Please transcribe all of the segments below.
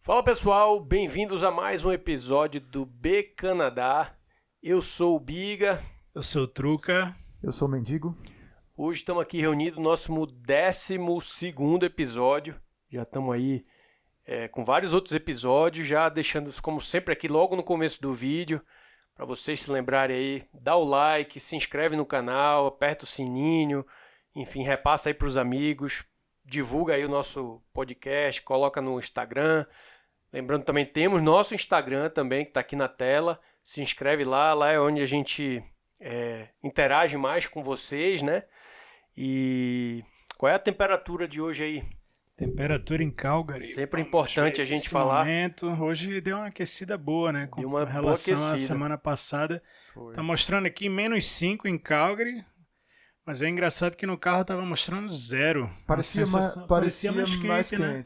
Fala pessoal, bem-vindos a mais um episódio do B Canadá. Eu sou o Biga. Eu sou o Truca. Eu sou o Mendigo. Hoje estamos aqui reunidos no nosso 12º episódio. Já estamos aí com vários outros episódios, já deixando como sempre aqui logo no começo do vídeo, para vocês se lembrarem aí, dá o like, se inscreve no canal, aperta o sininho, enfim, repassa aí para os amigos, divulga aí o nosso podcast, coloca no Instagram. Lembrando também, temos nosso Instagram também, que está aqui na tela. Se inscreve lá, lá é onde a gente interage mais com vocês, né? E qual é a temperatura de hoje aí? Temperatura em Calgary. Sempre importante a gente falar. Momento, hoje deu uma aquecida boa, né? Com deu uma relação boa à aquecida. semana passada. Foi. Tá mostrando aqui -5 em Calgary. Mas é engraçado que no carro tava mostrando 0. Parecia mais quente, né?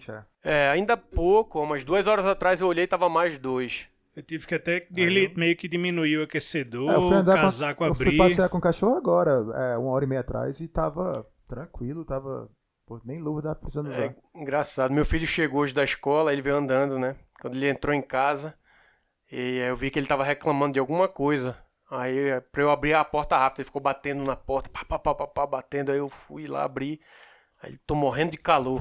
Ainda pouco, umas 2 horas atrás eu olhei e tava mais 2. Eu tive que até meio que diminuir o aquecedor, eu fui o andar casaco eu abrir. fui passear com o cachorro agora, 1h30 atrás, e tava tranquilo, nem luva dava precisando usar. Engraçado, meu filho chegou hoje da escola, ele veio andando, né? Quando ele entrou em casa, e eu vi que ele tava reclamando de alguma coisa. Aí, pra eu abrir a porta rápido, ele ficou batendo na porta, batendo, aí eu fui lá abrir. Aí, tô morrendo de calor.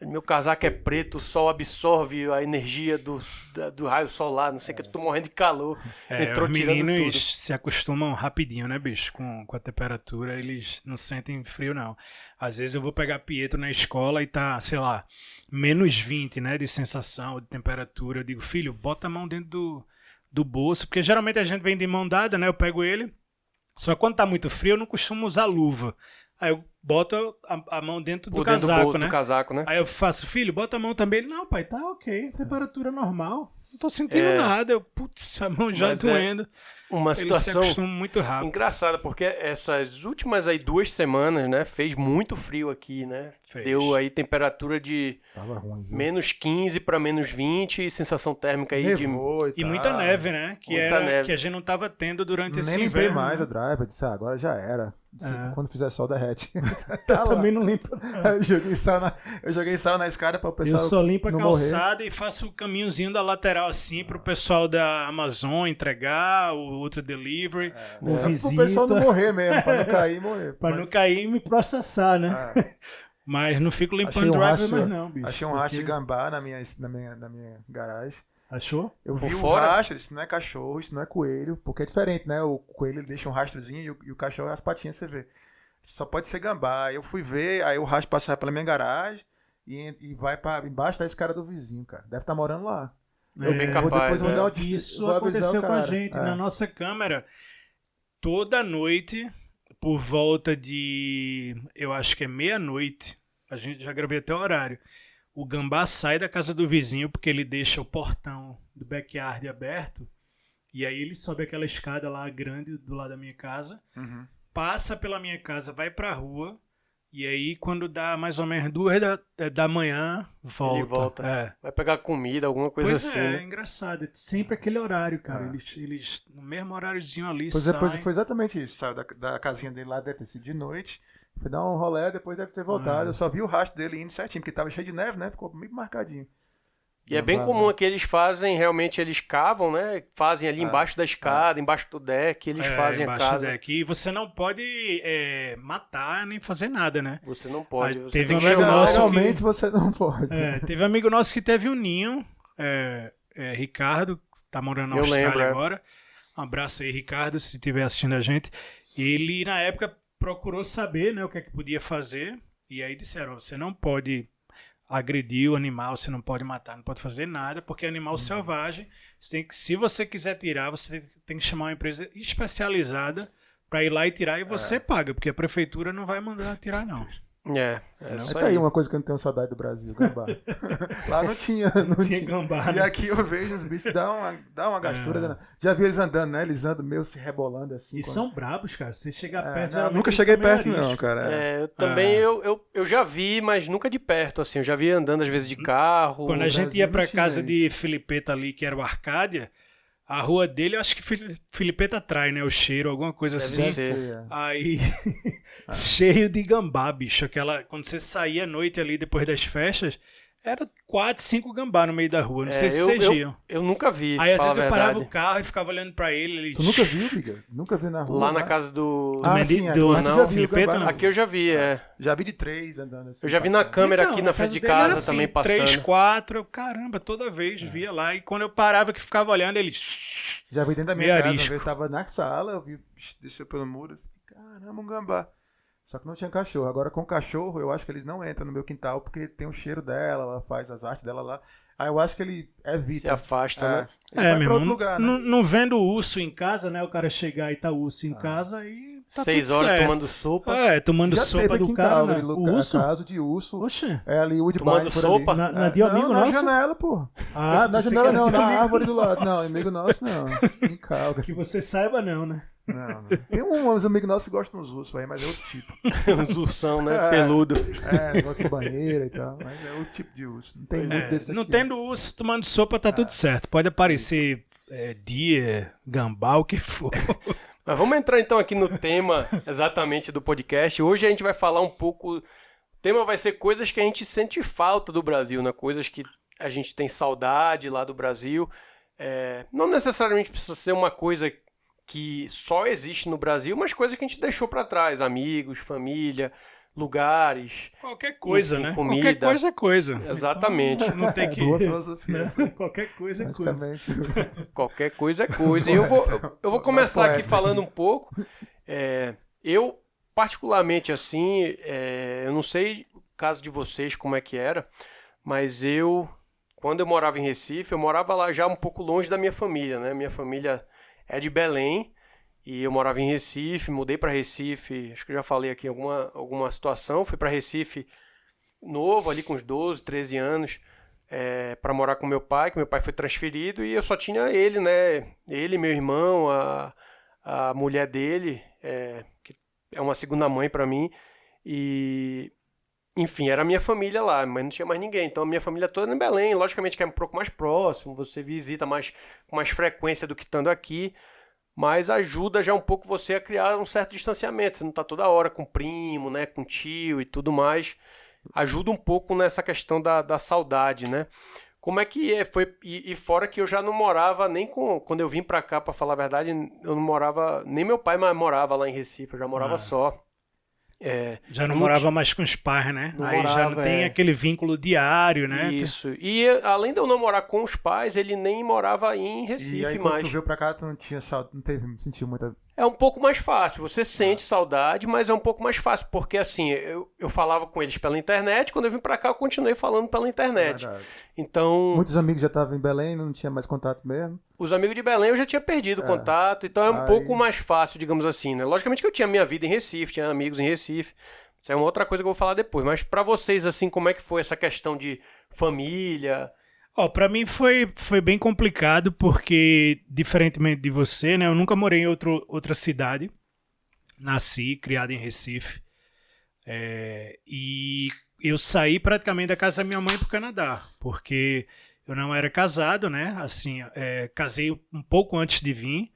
Meu casaco é preto, o sol absorve a energia do raio solar, não sei o que, eu tô morrendo de calor. Entrou Os tirando meninos tudo. se acostumam rapidinho, né, bicho? Com a temperatura, eles não sentem frio, não. Às vezes eu vou pegar Pietro na escola e tá, sei lá, -20, né, de sensação, de temperatura. Eu digo, filho, bota a mão dentro do bolso, porque geralmente a gente vem de mão dada, né? Eu pego ele, só que quando tá muito frio eu não costumo usar luva. Aí eu boto a mão dentro do casaco, né? Do casaco, né? Aí eu faço, filho, bota a mão também. Ele, não, pai, tá ok, temperatura normal. Não tô sentindo nada. Eu, putz, a mão já doendo. Uma situação Ele se acostuma muito rápido. engraçada, porque essas últimas aí 2 semanas, né, fez muito frio aqui, né? Fez. Deu aí temperatura de Tava ruim, viu? -15 para -20 e sensação térmica aí de... Nevou E muita neve, né? Neve. Que a gente não tava tendo durante esse Nem limpei inverno. mais né? o drive, eu disse, agora já era. Quando fizer sol, derrete. Eu também não limpo. Eu joguei sal na escada para o pessoal Eu só limpo a não calçada e faço o caminhozinho da lateral assim pro pessoal da Amazon entregar, o outro delivery, o morrer. visita. Pro pessoal não morrer mesmo, para não cair e morrer. Pra não cair e me processar, né? Mas não fico limpando driver mais não, bicho. Achei um rastro de gambá na minha garagem. Achou? Eu vi Por o fora? rastro, isso não é cachorro, isso não é coelho, porque é diferente, né? O coelho ele deixa um rastrozinho e o cachorro as patinhas você vê. Só pode ser gambá. Eu fui ver, aí o rastro passava pela minha garagem e vai para embaixo da escada do vizinho, cara. Deve estar morando lá. bem capaz, Depois eu vou dar Isso vou avisar aconteceu o com a cara. gente. Na nossa câmera, toda noite, por volta de, eu acho que é meia-noite, a gente já gravei até o horário, o gambá sai da casa do vizinho porque ele deixa o portão do backyard aberto e aí ele sobe aquela escada lá grande do lado da minha casa, passa pela minha casa, vai pra rua e aí quando dá mais ou menos 2 da manhã, volta. Ele volta. Vai pegar comida, alguma coisa Pois assim, é, né? é engraçado. É sempre aquele horário, cara. Eles no mesmo horáriozinho ali Pois é, saem. foi exatamente isso. Saiu da casinha dele lá, deve ter sido de noite. Fui dar um rolê, depois deve ter voltado. Eu só vi o rastro dele indo certinho, porque tava cheio de neve, né? Ficou meio marcadinho. E é bem comum que eles fazem, realmente eles cavam, né? Fazem ali embaixo da escada, embaixo do deck, eles fazem a embaixo casa. do deck. E você não pode matar nem fazer nada, né? Você não pode, Aí você teve tem um que amigo chamar. nosso Legalmente você não pode. Teve um amigo nosso que teve um ninho, Ricardo, tá morando na Eu Austrália lembro, agora. Um abraço aí, Ricardo, se estiver assistindo a gente. Ele, na época, procurou saber, né, o que é que podia fazer. E aí disseram, você não pode agredir o animal, você não pode matar, não pode fazer nada, porque é animal selvagem. Se você quiser tirar, você tem que chamar uma empresa especializada para ir lá e tirar, e você paga, porque a prefeitura não vai mandar tirar, não. Isso Tá aí aí. uma coisa que eu não tenho saudade do Brasil, gambá. Lá não tinha. Não Tinha gambá, E né? aqui eu vejo os bichos dá uma gastura. danada. Já vi eles andando, né? Eles andam meio se rebolando assim. E são brabos, cara. Você chegar perto... Não, geralmente nunca eles cheguei são meio perto, não, ariscos. cara. Eu também, eu já vi, mas nunca de perto, assim. Eu já vi andando às vezes de carro. Quando a gente Brasil ia não pra tinha casa isso. de Filipeta ali, que era o Arcádia, a rua dele, eu acho que Filipeta traz, né? O cheiro, alguma coisa Deve assim. ser. Aí, cheio de gambá, bicho. Quando você saía à noite ali, depois das festas, Era 4, 5 gambá no meio da rua. Não sei se eu, vocês eu, viam. eu nunca vi. Aí às fala vezes a eu parava verdade. o carro e ficava olhando pra ele. Ele... Tu nunca viu, Biga? Nunca viu na rua? Lá na né? casa do. Ah, Mendi- sim, do- mas tu não, já viu o Filipeta, gambá, não. não? Aqui eu já vi, Já vi de 3 andando assim. Eu já vi na passando. câmera Então, aqui na a frente casa de dele era casa assim, também passando. 3, 4, caramba, toda vez via lá. E quando eu parava que ficava olhando, ele... Já vi dentro da minha Meio casa, arisco. uma vez eu tava na sala, eu vi, desceu pelo muro, assim, caramba, um gambá. Só que não tinha cachorro. Agora com cachorro, eu acho que eles não entram no meu quintal, porque tem o cheiro dela, ela faz as artes dela lá. Aí eu acho que ele evita. Se afasta, né? Ele vai meu pra outro irmão, lugar, né? não vendo urso em casa, né? O cara chegar e tá urso em casa, aí tá 6 tudo horas certo. tomando sopa. Tomando Já sopa teve do aqui em cara, Calgary, né? O Lucas, urso? caso de urso. Oxe. É ali, Woodbine, Tomando por sopa? ali. Na de amigo não, na nosso? janela, pô. Ah, Na pensei janela que não, era de na amigo árvore do lado. Não, nosso. amigo nosso não. Em Calgary. Que você saiba não, né? Não. Tem uns amigos nossos que gostam dos ursos aí, mas é outro tipo. Uns ursão, né? Peludo. É, negócio de banheira e tal. Mas é outro tipo de urso. Não tem muito desse aqui. Não tendo urso tomando sopa, tá tudo certo. Pode aparecer deer, gambá, o que for. Mas vamos entrar então aqui no tema exatamente do podcast. Hoje a gente vai falar um pouco. O tema vai ser coisas que a gente sente falta do Brasil, né? Coisas que a gente tem saudade lá do Brasil. Não necessariamente precisa ser uma coisa que só existe no Brasil, mas coisas que a gente deixou pra trás. Amigos, família, lugares. Qualquer coisa, Enfim, né? comida. Qualquer coisa é coisa. Exatamente. Então, não tem que... Boa filosofia. né? Qualquer coisa é coisa. Basicamente. Qualquer coisa é coisa. E eu vou começar aqui falando um pouco. Eu, particularmente assim, eu não sei o caso de vocês como é que era, mas quando eu morava em Recife, eu morava lá já um pouco longe da minha família, né? Minha família é de Belém e eu morava em Recife, mudei para Recife, acho que eu já falei aqui em alguma situação, fui para Recife novo, ali com uns 12, 13 anos, para morar com meu pai, que meu pai foi transferido e eu só tinha ele, né? Ele, meu irmão, a mulher dele, que é uma segunda mãe para mim, e enfim, era a minha família lá, mas não tinha mais ninguém. Então a minha família toda em Belém, logicamente que é um pouco mais próximo, você visita com mais frequência do que estando aqui, mas ajuda já um pouco você a criar um certo distanciamento. Você não está toda hora com primo, né, com tio e tudo mais. Ajuda um pouco nessa questão da saudade, né? Como é que foi? E fora que eu já não morava nem quando eu vim para cá, para falar a verdade, eu não morava, nem meu pai mais morava lá em Recife, eu já morava só. Já não morava mais com os pais, né? Não Aí já morava, não tem aquele vínculo diário, né? Isso. E além de eu não morar com os pais, ele nem morava em E Recife aí, quando mais. tu veio pra cá, tu não sentiu muita... É um pouco mais fácil. Você sente saudade, mas é um pouco mais fácil. Porque assim, eu falava com eles pela internet. Quando eu vim pra cá, eu continuei falando pela internet. Verdade. Então, Muitos amigos já estavam em Belém, não tinha mais contato mesmo. os amigos de Belém eu já tinha perdido o contato. Então é um Aí- pouco mais fácil, digamos assim, né? Logicamente que eu tinha minha vida em Recife, tinha amigos em Recife. Isso é uma outra coisa que eu vou falar depois. Mas pra vocês, assim, como é que foi essa questão de família? Pra mim foi bem complicado, porque, diferentemente de você, né? Eu nunca morei em outra cidade. Nasci, criado em Recife. E eu saí praticamente da casa da minha mãe pro Canadá, porque eu não era casado, né? Assim, casei um pouco antes de vir,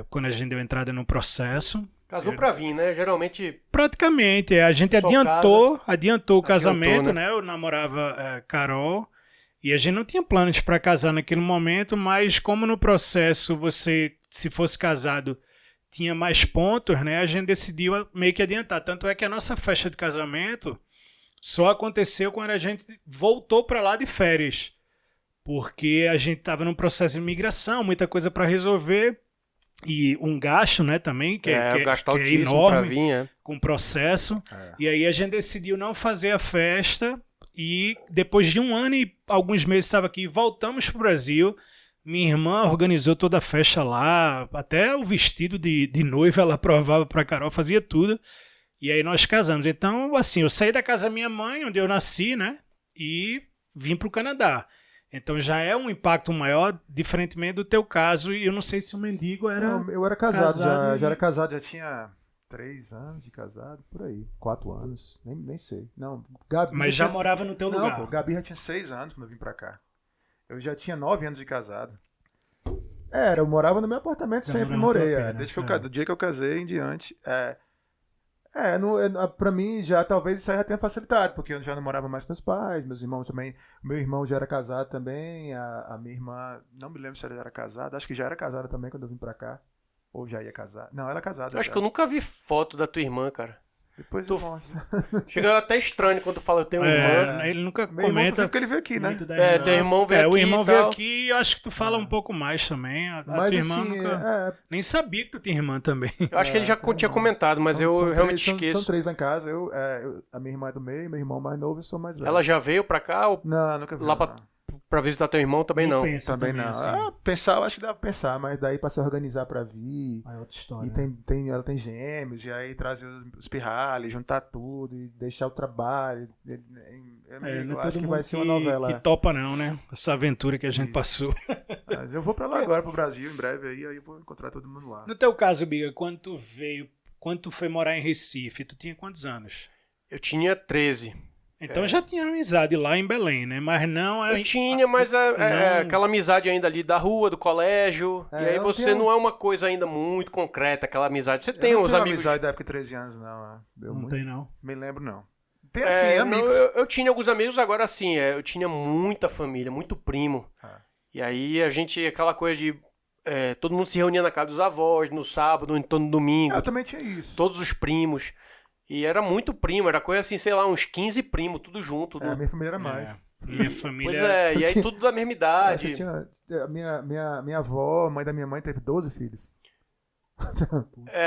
quando a gente deu entrada no processo. Casou pra vir, né? Geralmente, Praticamente, a gente Só adiantou o casamento, né? né? Eu namorava Carol e a gente não tinha planos para casar naquele momento, mas como no processo você, se fosse casado, tinha mais pontos, né? A gente decidiu meio que adiantar. Tanto é que a nossa festa de casamento só aconteceu quando a gente voltou para lá de férias, porque a gente estava num processo de imigração, muita coisa para resolver. E um gasto, né, também, que o gasto que é altíssimo pra enorme, vir, com o processo. E aí a gente decidiu não fazer a festa e depois de 1 ano e alguns meses estava aqui, voltamos pro Brasil. Minha irmã organizou toda a festa lá, até o vestido de noiva ela provava pra Carol, fazia tudo. E aí nós casamos. Então, assim, eu saí da casa da minha mãe, onde eu nasci, né, e vim pro Canadá. Então já é um impacto maior, diferentemente do teu caso, e eu não sei se o mendigo era... Não, eu era casado, e- já era casado, já tinha 3 anos de casado, por aí, 4 anos, nem sei. Não, Gabi Mas já tinha... morava no teu Não, lugar. pô, Gabi já tinha 6 anos quando eu vim pra cá. Eu já tinha 9 anos de casado. Eu morava no meu apartamento, Já sempre morava na morei. tua pena, Desde que do dia que eu casei em diante. Pra mim, já talvez isso aí já tenha facilitado, porque eu já não morava mais com meus pais, meus irmãos também. Meu irmão já era casado também, a minha irmã, não me lembro se ela já era casada, acho que já era casada também quando eu vim pra cá. Ou já ia casar. Não, ela é casada. Eu acho que eu nunca vi foto da tua irmã, cara. Depois eu mostro. Chega até estranho quando tu fala eu tenho irmã. Ele nunca Meu irmão, tu comenta. viu que ele veio aqui, né? Teu irmão veio aqui. O irmão e veio tal. aqui e eu acho que tu fala um pouco mais também. A Mas tua irmã assim, nunca... Nem sabia que tu tinha irmã também. Eu acho que ele já tinha comentado, mas eu realmente esqueço. São 3 lá em casa. A minha irmã é do meio, meu irmão mais novo e eu sou mais velho. Ela já veio pra cá ou Não, nunca vi. lá pra visitar teu irmão também não? Pensa Também não. assim. Pensar, eu acho que dá pra pensar, mas daí pra se organizar pra vir. É outra história. E ela tem gêmeos, e aí trazer os pirralhos, juntar tudo e deixar o trabalho. Não Eu é acho todo que mundo vai ser uma novela. que topa não, né? Essa aventura que a gente Isso. passou. Mas eu vou pra lá agora, pro Brasil, em breve, aí eu vou encontrar todo mundo lá. No teu caso, Biga, quando tu foi morar em Recife, tu tinha quantos anos? Eu tinha 13. Então já tinha amizade lá em Belém, né? Mas não... Eu tinha, mas é aquela amizade ainda ali da rua, do colégio. E aí você não é uma coisa ainda muito concreta, aquela amizade. Você tem os amigos... amizade da época de 13 anos, não. Não tem, não. Me lembro, não. Tem assim, amigos. Eu tinha alguns amigos, agora assim, eu tinha muita família, muito primo. E aí a gente, aquela coisa de... todo mundo se reunia na casa dos avós, no sábado, no domingo. Eu também tinha isso. Todos os primos. E era muito primo, era coisa assim, sei lá, uns 15 primos, tudo junto. Minha família era mais. Minha família... Pois é, e aí tudo da mesma idade. Minha avó, mãe da minha mãe, teve 12 filhos.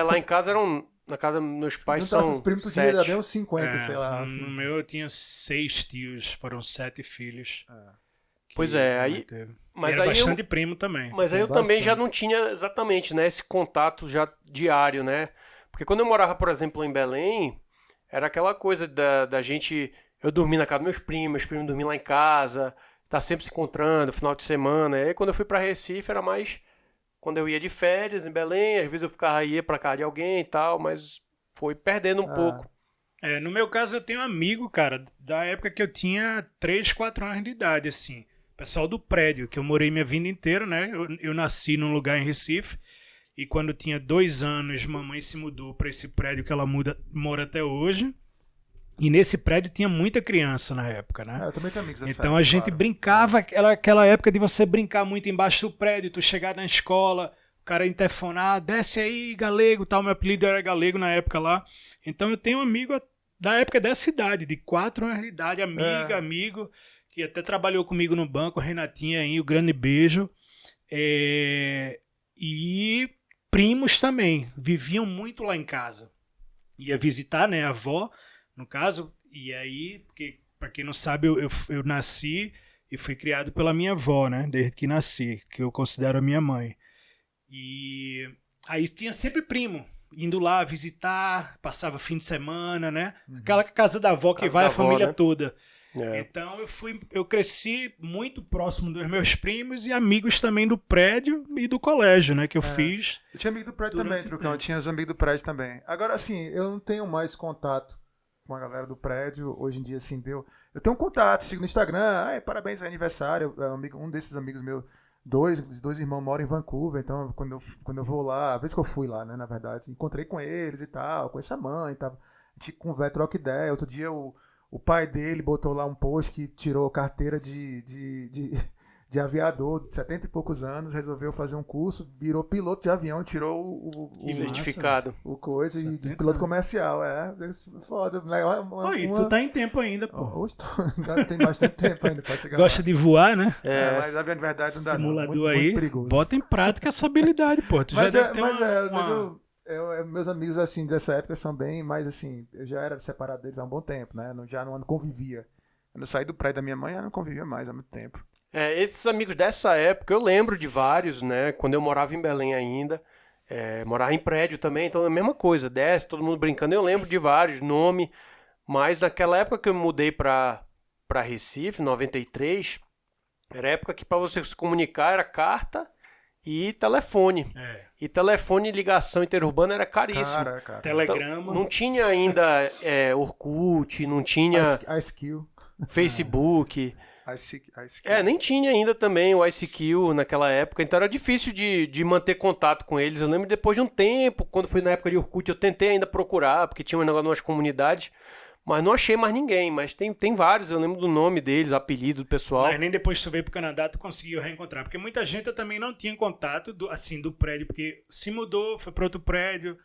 Lá em casa eram... Na casa dos meus pais são Esses primos, tu devia 7. dar bem uns 50, sei lá. Assim. No meu eu tinha 6 tios, foram 7 filhos. Pois é, aí... Mas era bastante primo também. Mas aí eu também já não tinha exatamente, né, esse contato já diário, né? Porque quando eu morava, por exemplo, em Belém, era aquela coisa da gente... Eu dormia na casa dos meus primos dormiam lá em casa, tá sempre se encontrando, final de semana. E aí quando eu fui pra Recife era mais... Quando eu ia de férias em Belém, às vezes eu ia pra casa de alguém e tal, mas foi perdendo um pouco. No meu caso eu tenho um amigo, cara, da época que eu tinha 3, 4 anos de idade, assim. Pessoal do prédio, que eu morei minha vida inteira, né? Eu nasci num lugar em Recife. E quando eu tinha 2 anos, mamãe se mudou para esse prédio que ela mora até hoje. E nesse prédio tinha muita criança na época, né? Eu também tenho amigos dessa Então época, a gente claro. brincava, aquela época de você brincar muito embaixo do prédio, tu chegar na escola, o cara interfonar, desce aí, galego, tal. Meu apelido era galego na época lá. Então eu tenho um amigo da época dessa idade, de 4 anos de idade, amigo, que até trabalhou comigo no banco, Renatinha aí, o grande beijo. E primos também, viviam muito lá em casa. Ia visitar, né, a avó, no caso, e aí, porque, pra quem não sabe, eu nasci e fui criado pela minha avó, né, desde que nasci, que eu considero a minha mãe. E aí tinha sempre primo, indo lá visitar, passava fim de semana, né, aquela casa da avó que Casa vai da a família avó, né? toda. É. Então eu cresci muito próximo dos meus primos e amigos também do prédio e do colégio, né, que eu fiz. Eu tinha amigo do prédio Durante também, o Trucão. Eu tempo. tinha os amigos do prédio também. Agora, assim, eu não tenho mais contato com a galera do prédio. Hoje em dia, assim, eu tenho um contato, sigo no Instagram. Parabéns, é aniversário. Um desses amigos meus, os dois irmãos moram em Vancouver. Então, quando eu vou lá, a vez que eu fui lá, né, na verdade, encontrei com eles e tal, conheço a mãe e tal. A gente conversa, troca ideia. Outro dia, o pai dele botou lá um post que tirou carteira de aviador de 70 e poucos anos, resolveu fazer um curso, virou piloto de avião, tirou o Certificado. o coisa e 70 piloto comercial, foda. Oi, tu tá em tempo ainda, pô. Hoje tem bastante tempo ainda pra chegar Gosta lá. de voar, né? Mas avião de verdade não dá não. Simulador Muito, aí, muito perigoso. bota em prática essa habilidade, pô. Tu já deve ter meus amigos, assim, dessa época são bem mais, assim, eu já era separado deles há um bom tempo, né? Já não convivia. Quando eu saí do prédio da minha mãe, eu não convivia mais há muito tempo. Esses amigos dessa época, eu lembro de vários, né? Quando eu morava em Belém ainda, morava em prédio também, então é a mesma coisa, desce, todo mundo brincando. Eu lembro de vários, nome, mas naquela época que eu me mudei pra Recife, 93, era a época que para você se comunicar era carta e telefone. E telefone e ligação interurbana era caríssimo. Cara. Telegrama. Então, não tinha ainda Orkut, não tinha A Skill. Facebook. ICQ. Nem tinha ainda também o ICQ naquela época, então era difícil de manter contato com eles. Eu lembro depois de um tempo, quando foi na época de Orkut, eu tentei ainda procurar, porque tinha um negócio nas comunidades, mas não achei mais ninguém. Mas tem vários, eu lembro do nome deles, o apelido do pessoal. Mas nem depois que tu veio pro Canadá tu conseguiu reencontrar, porque muita gente eu também não tinha contato do prédio, porque se mudou, foi para outro prédio,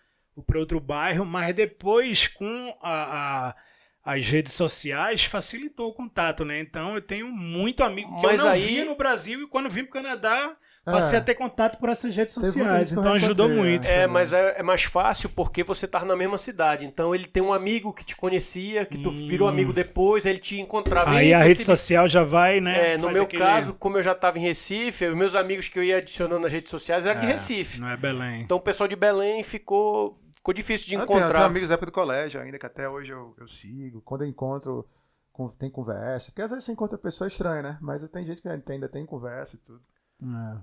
para outro bairro, mas depois com as redes sociais facilitou o contato, né? Então eu tenho muito amigo que eu não via no Brasil, e quando vim pro Canadá passei a ter contato por essas redes sociais, então ajudou muito. Mas é mais fácil porque você tá na mesma cidade, então ele tem um amigo que te conhecia, que tu virou amigo depois, ele te encontrava. Aí a rede social já vai, né? No meu caso, como eu já tava em Recife, os meus amigos que eu ia adicionando nas redes sociais eram de Recife. Não é Belém. Então o pessoal de Belém ficou difícil de encontrar. Eu tenho amigos da época do colégio ainda, que até hoje eu sigo. Quando eu encontro, tem conversa. Porque às vezes você encontra pessoa estranha, né? Mas tem gente que ainda tem conversa e tudo.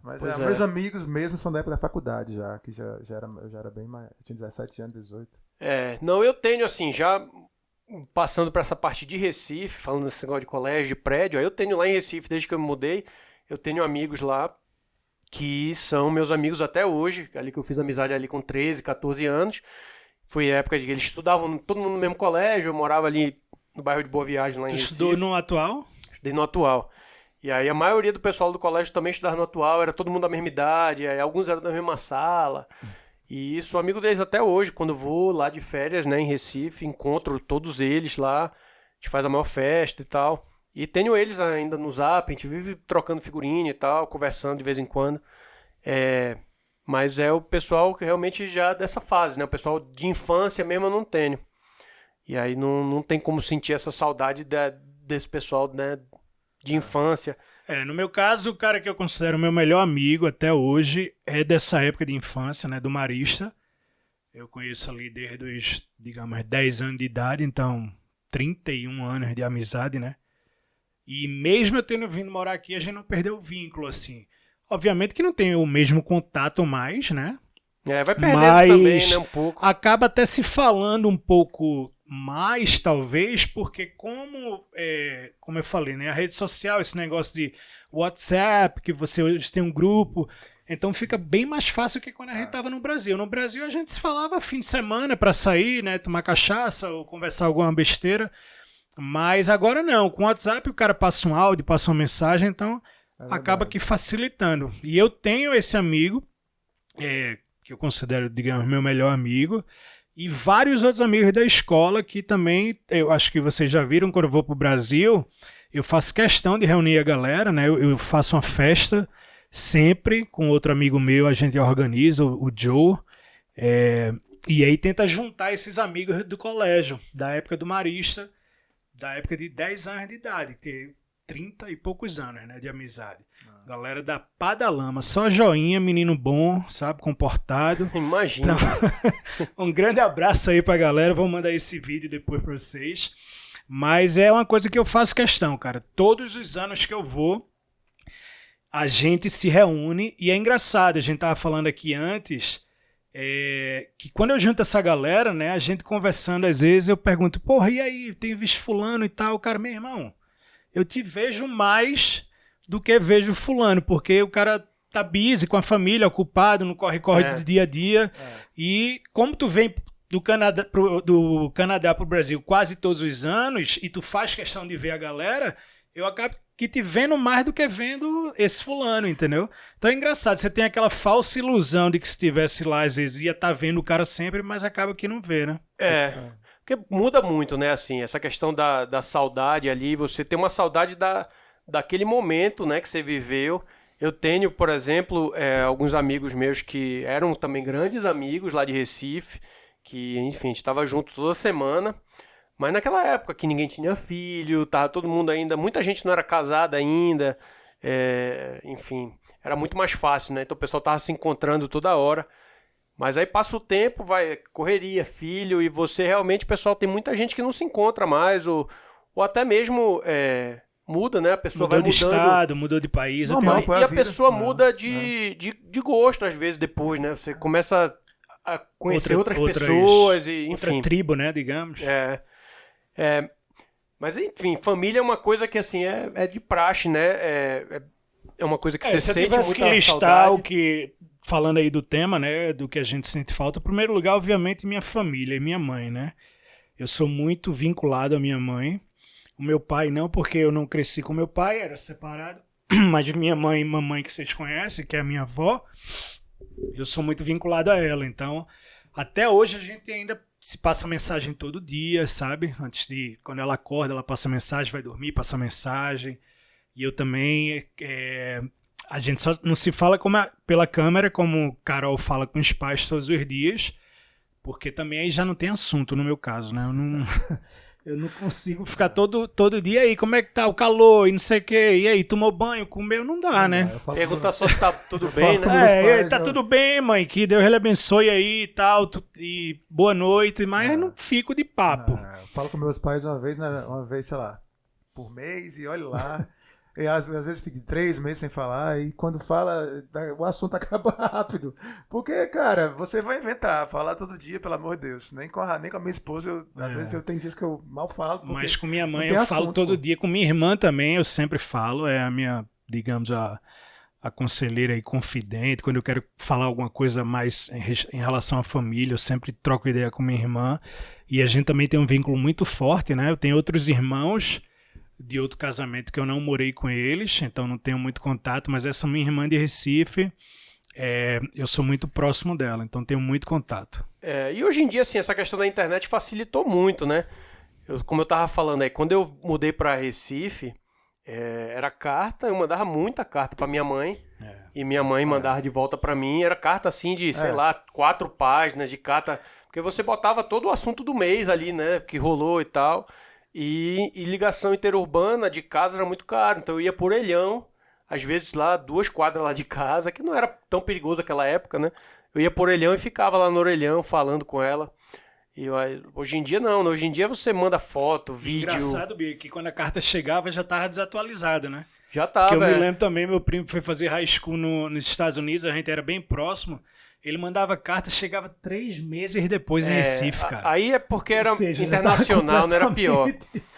Mas meus amigos mesmo são da época da faculdade já, que eu já era bem mais... Eu tinha 17 anos, 18. Não, eu tenho assim, já passando para essa parte de Recife, falando desse negócio de colégio, de prédio, aí eu tenho lá em Recife, desde que eu me mudei, eu tenho amigos lá que são meus amigos até hoje, ali que eu fiz amizade ali com 13, 14 anos. Foi a época de que eles estudavam todo mundo no mesmo colégio, eu morava ali no bairro de Boa Viagem, lá em Recife. Tu estudou no Atual? Estudei no Atual. E aí a maioria do pessoal do colégio também estudava no Atual, era todo mundo da mesma idade, aí alguns eram da mesma sala. E sou amigo deles até hoje, quando eu vou lá de férias, né, em Recife, encontro todos eles lá, a gente faz a maior festa e tal. E tenho eles ainda no Zap, a gente vive trocando figurinha e tal, conversando de vez em quando. Mas é o pessoal que realmente já dessa fase, né? O pessoal de infância mesmo eu não tenho. E aí não tem como sentir essa saudade desse pessoal, né, de infância. No meu caso, o cara que eu considero meu melhor amigo até hoje é dessa época de infância, né, do Marista. Eu conheço ali desde os, digamos, 10 anos de idade, então 31 anos de amizade, né? E mesmo eu tendo vindo morar aqui, a gente não perdeu o vínculo, assim. Obviamente que não tem o mesmo contato mais, né? Vai perdendo também, né, um pouco. Acaba até se falando um pouco mais, talvez, porque como eu falei, né, a rede social, esse negócio de WhatsApp, que você hoje tem um grupo, então fica bem mais fácil que quando a gente estava no Brasil. No Brasil a gente se falava fim de semana para sair, né, tomar cachaça ou conversar alguma besteira, mas agora não, com o WhatsApp o cara passa um áudio, passa uma mensagem, então acaba que facilitando. E eu tenho esse amigo, que eu considero, digamos, meu melhor amigo, e vários outros amigos da escola que também, eu acho que vocês já viram, quando eu vou pro Brasil, eu faço questão de reunir a galera, né? Eu faço uma festa sempre com outro amigo meu, a gente organiza, o Joe, e aí tenta juntar esses amigos do colégio, da época do Marista, da época de 10 anos de idade, que tem 30 e poucos anos, né, de amizade. Galera da Pá da Lama, só joinha, menino bom, sabe, comportado. Imagina. Então, um grande abraço aí pra galera, vou mandar esse vídeo depois pra vocês. Mas é uma coisa que eu faço questão, cara. Todos os anos que eu vou, a gente se reúne e é engraçado, a gente tava falando aqui antes, que quando eu junto essa galera, né, a gente conversando às vezes, eu pergunto, porra, e aí, tem visto fulano e tal? O cara, meu irmão, eu te vejo mais do que vejo fulano, porque o cara tá busy com a família, ocupado, no corre-corre do dia a dia, e como tu vem do Canadá pro Brasil quase todos os anos, e tu faz questão de ver a galera, eu acabo que te vendo mais do que vendo esse fulano, entendeu? Então é engraçado, você tem aquela falsa ilusão de que se estivesse lá, às vezes ia estar vendo o cara sempre, mas acaba que não vê, né? Porque muda muito, né, assim, essa questão da saudade ali, você tem uma saudade daquele momento, né, que você viveu. Eu tenho, por exemplo, alguns amigos meus que eram também grandes amigos lá de Recife, que, enfim, a gente estava junto toda semana, mas naquela época que ninguém tinha filho, tava todo mundo ainda, muita gente não era casada ainda, enfim, era muito mais fácil, né, então o pessoal tava se encontrando toda hora. Mas aí passa o tempo, vai correria, filho, e você realmente, pessoal, tem muita gente que não se encontra mais, ou até mesmo muda, né? A pessoa mudou vai mudando. Mudou de estado, mudou de país. Normal, e a pessoa muda de gosto, às vezes, depois, né? Você começa a conhecer outras pessoas, e enfim. Outra tribo, né, digamos. Mas enfim, família é uma coisa que assim é de praxe, né? É uma coisa que você Se eu sente tivesse muita que listar saudade. o que, falando aí do tema, né, do que a gente sente falta, em primeiro lugar, obviamente, minha família e minha mãe, né? Eu sou muito vinculado à minha mãe. O meu pai não, porque eu não cresci com meu pai, era separado. Mas minha mãe e mamãe, que vocês conhecem, que é a minha avó, eu sou muito vinculado a ela. Então, até hoje a gente ainda se passa mensagem todo dia, sabe? Quando ela acorda, ela passa mensagem, vai dormir, passa mensagem. E eu também, a gente só não se fala pela câmera, como Carol fala com os pais todos os dias, porque também aí já não tem assunto no meu caso, né? Eu não consigo ficar todo dia aí, como é que tá o calor e não sei o que, e aí, tomou banho, comeu, não dá, né? Perguntar só se tá tudo bem, falo né? com meus pais, Tá tudo bem, mãe, que Deus lhe abençoe aí e tal, e boa noite, mas eu não fico de papo. Eu falo com meus pais uma vez, sei lá, por mês, e olha lá. E às vezes fico de 3 meses sem falar, e quando fala, o assunto acaba rápido. Porque, cara, você vai inventar, falar todo dia, pelo amor de Deus. Nem com a minha esposa, às vezes eu tenho dias que eu mal falo. Mas com minha mãe não tem eu falo assunto, todo pô. dia, com minha irmã também eu sempre falo, é a minha, digamos, a conselheira e confidente. Quando eu quero falar alguma coisa mais em relação à família, eu sempre troco ideia com minha irmã. E a gente também tem um vínculo muito forte, né? Eu tenho outros irmãos de outro casamento que eu não morei com eles, então não tenho muito contato, mas essa minha irmã de Recife, eu sou muito próximo dela, então tenho muito contato. E hoje em dia, assim, essa questão da internet facilitou muito, né? Como eu tava falando aí, quando eu mudei para Recife, era carta, eu mandava muita carta para minha mãe, e minha mãe mandava de volta para mim, era carta assim de, sei lá, 4 páginas de carta, porque você botava todo o assunto do mês ali, né, que rolou e tal. E ligação interurbana de casa era muito caro, então eu ia por Orelhão, às vezes lá 2 quadras lá de casa, que não era tão perigoso naquela época, né? Eu ia por Orelhão e ficava lá no Orelhão falando com ela. E hoje em dia não, né? Hoje em dia você manda foto, vídeo. Engraçado, Bia, que quando a carta chegava já estava desatualizada, né? Já tava. Porque eu me lembro também, meu primo foi fazer high school nos Estados Unidos, a gente era bem próximo. Ele mandava carta, chegava 3 meses depois em Recife, cara. Aí é porque era Ou seja, internacional, não era pior.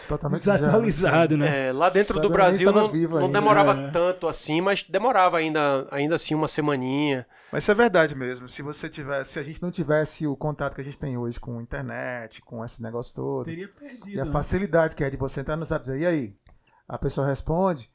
Totalmente desatualizado, né? Lá dentro Sabe, do eu nem Brasil tava não vivo ainda. demorava tanto assim, mas demorava ainda assim uma semaninha. Mas isso é verdade mesmo. Se a gente não tivesse o contato que a gente tem hoje com a internet, com esse negócio todo, Teria perdido. e a facilidade que é de você entrar no Zap e dizer, e aí? A pessoa responde,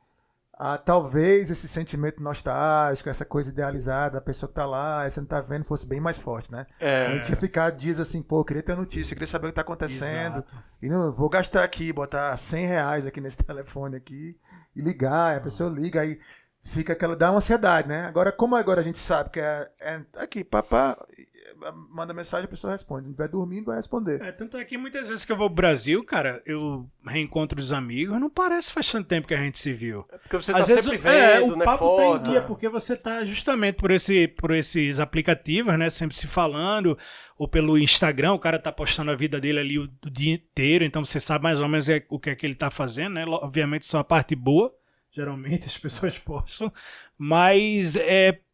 talvez esse sentimento nostálgico, essa coisa idealizada, a pessoa que tá lá, você não tá vendo, fosse bem mais forte, né? A gente ia ficar dias assim, pô, eu queria ter notícia, eu queria saber o que tá acontecendo. Exato. E não, vou gastar aqui, botar R$100 aqui nesse telefone aqui, e ligar, a pessoa liga, aí fica dá uma ansiedade, né? Como agora a gente sabe que aqui, papá, manda mensagem, a pessoa responde. Se estiver dormindo, vai responder. Tanto é que muitas vezes que eu vou pro Brasil, cara, eu reencontro os amigos, não parece faz tanto tempo que a gente se viu. Porque você tá Às vezes, sempre vendo, o né? papo Foto. tá em dia, porque você tá justamente por esses aplicativos, né? Sempre se falando, ou pelo Instagram, o cara tá postando a vida dele ali o dia inteiro, então você sabe mais ou menos o que é que ele tá fazendo, né? Obviamente só a parte boa, geralmente as pessoas postam, mas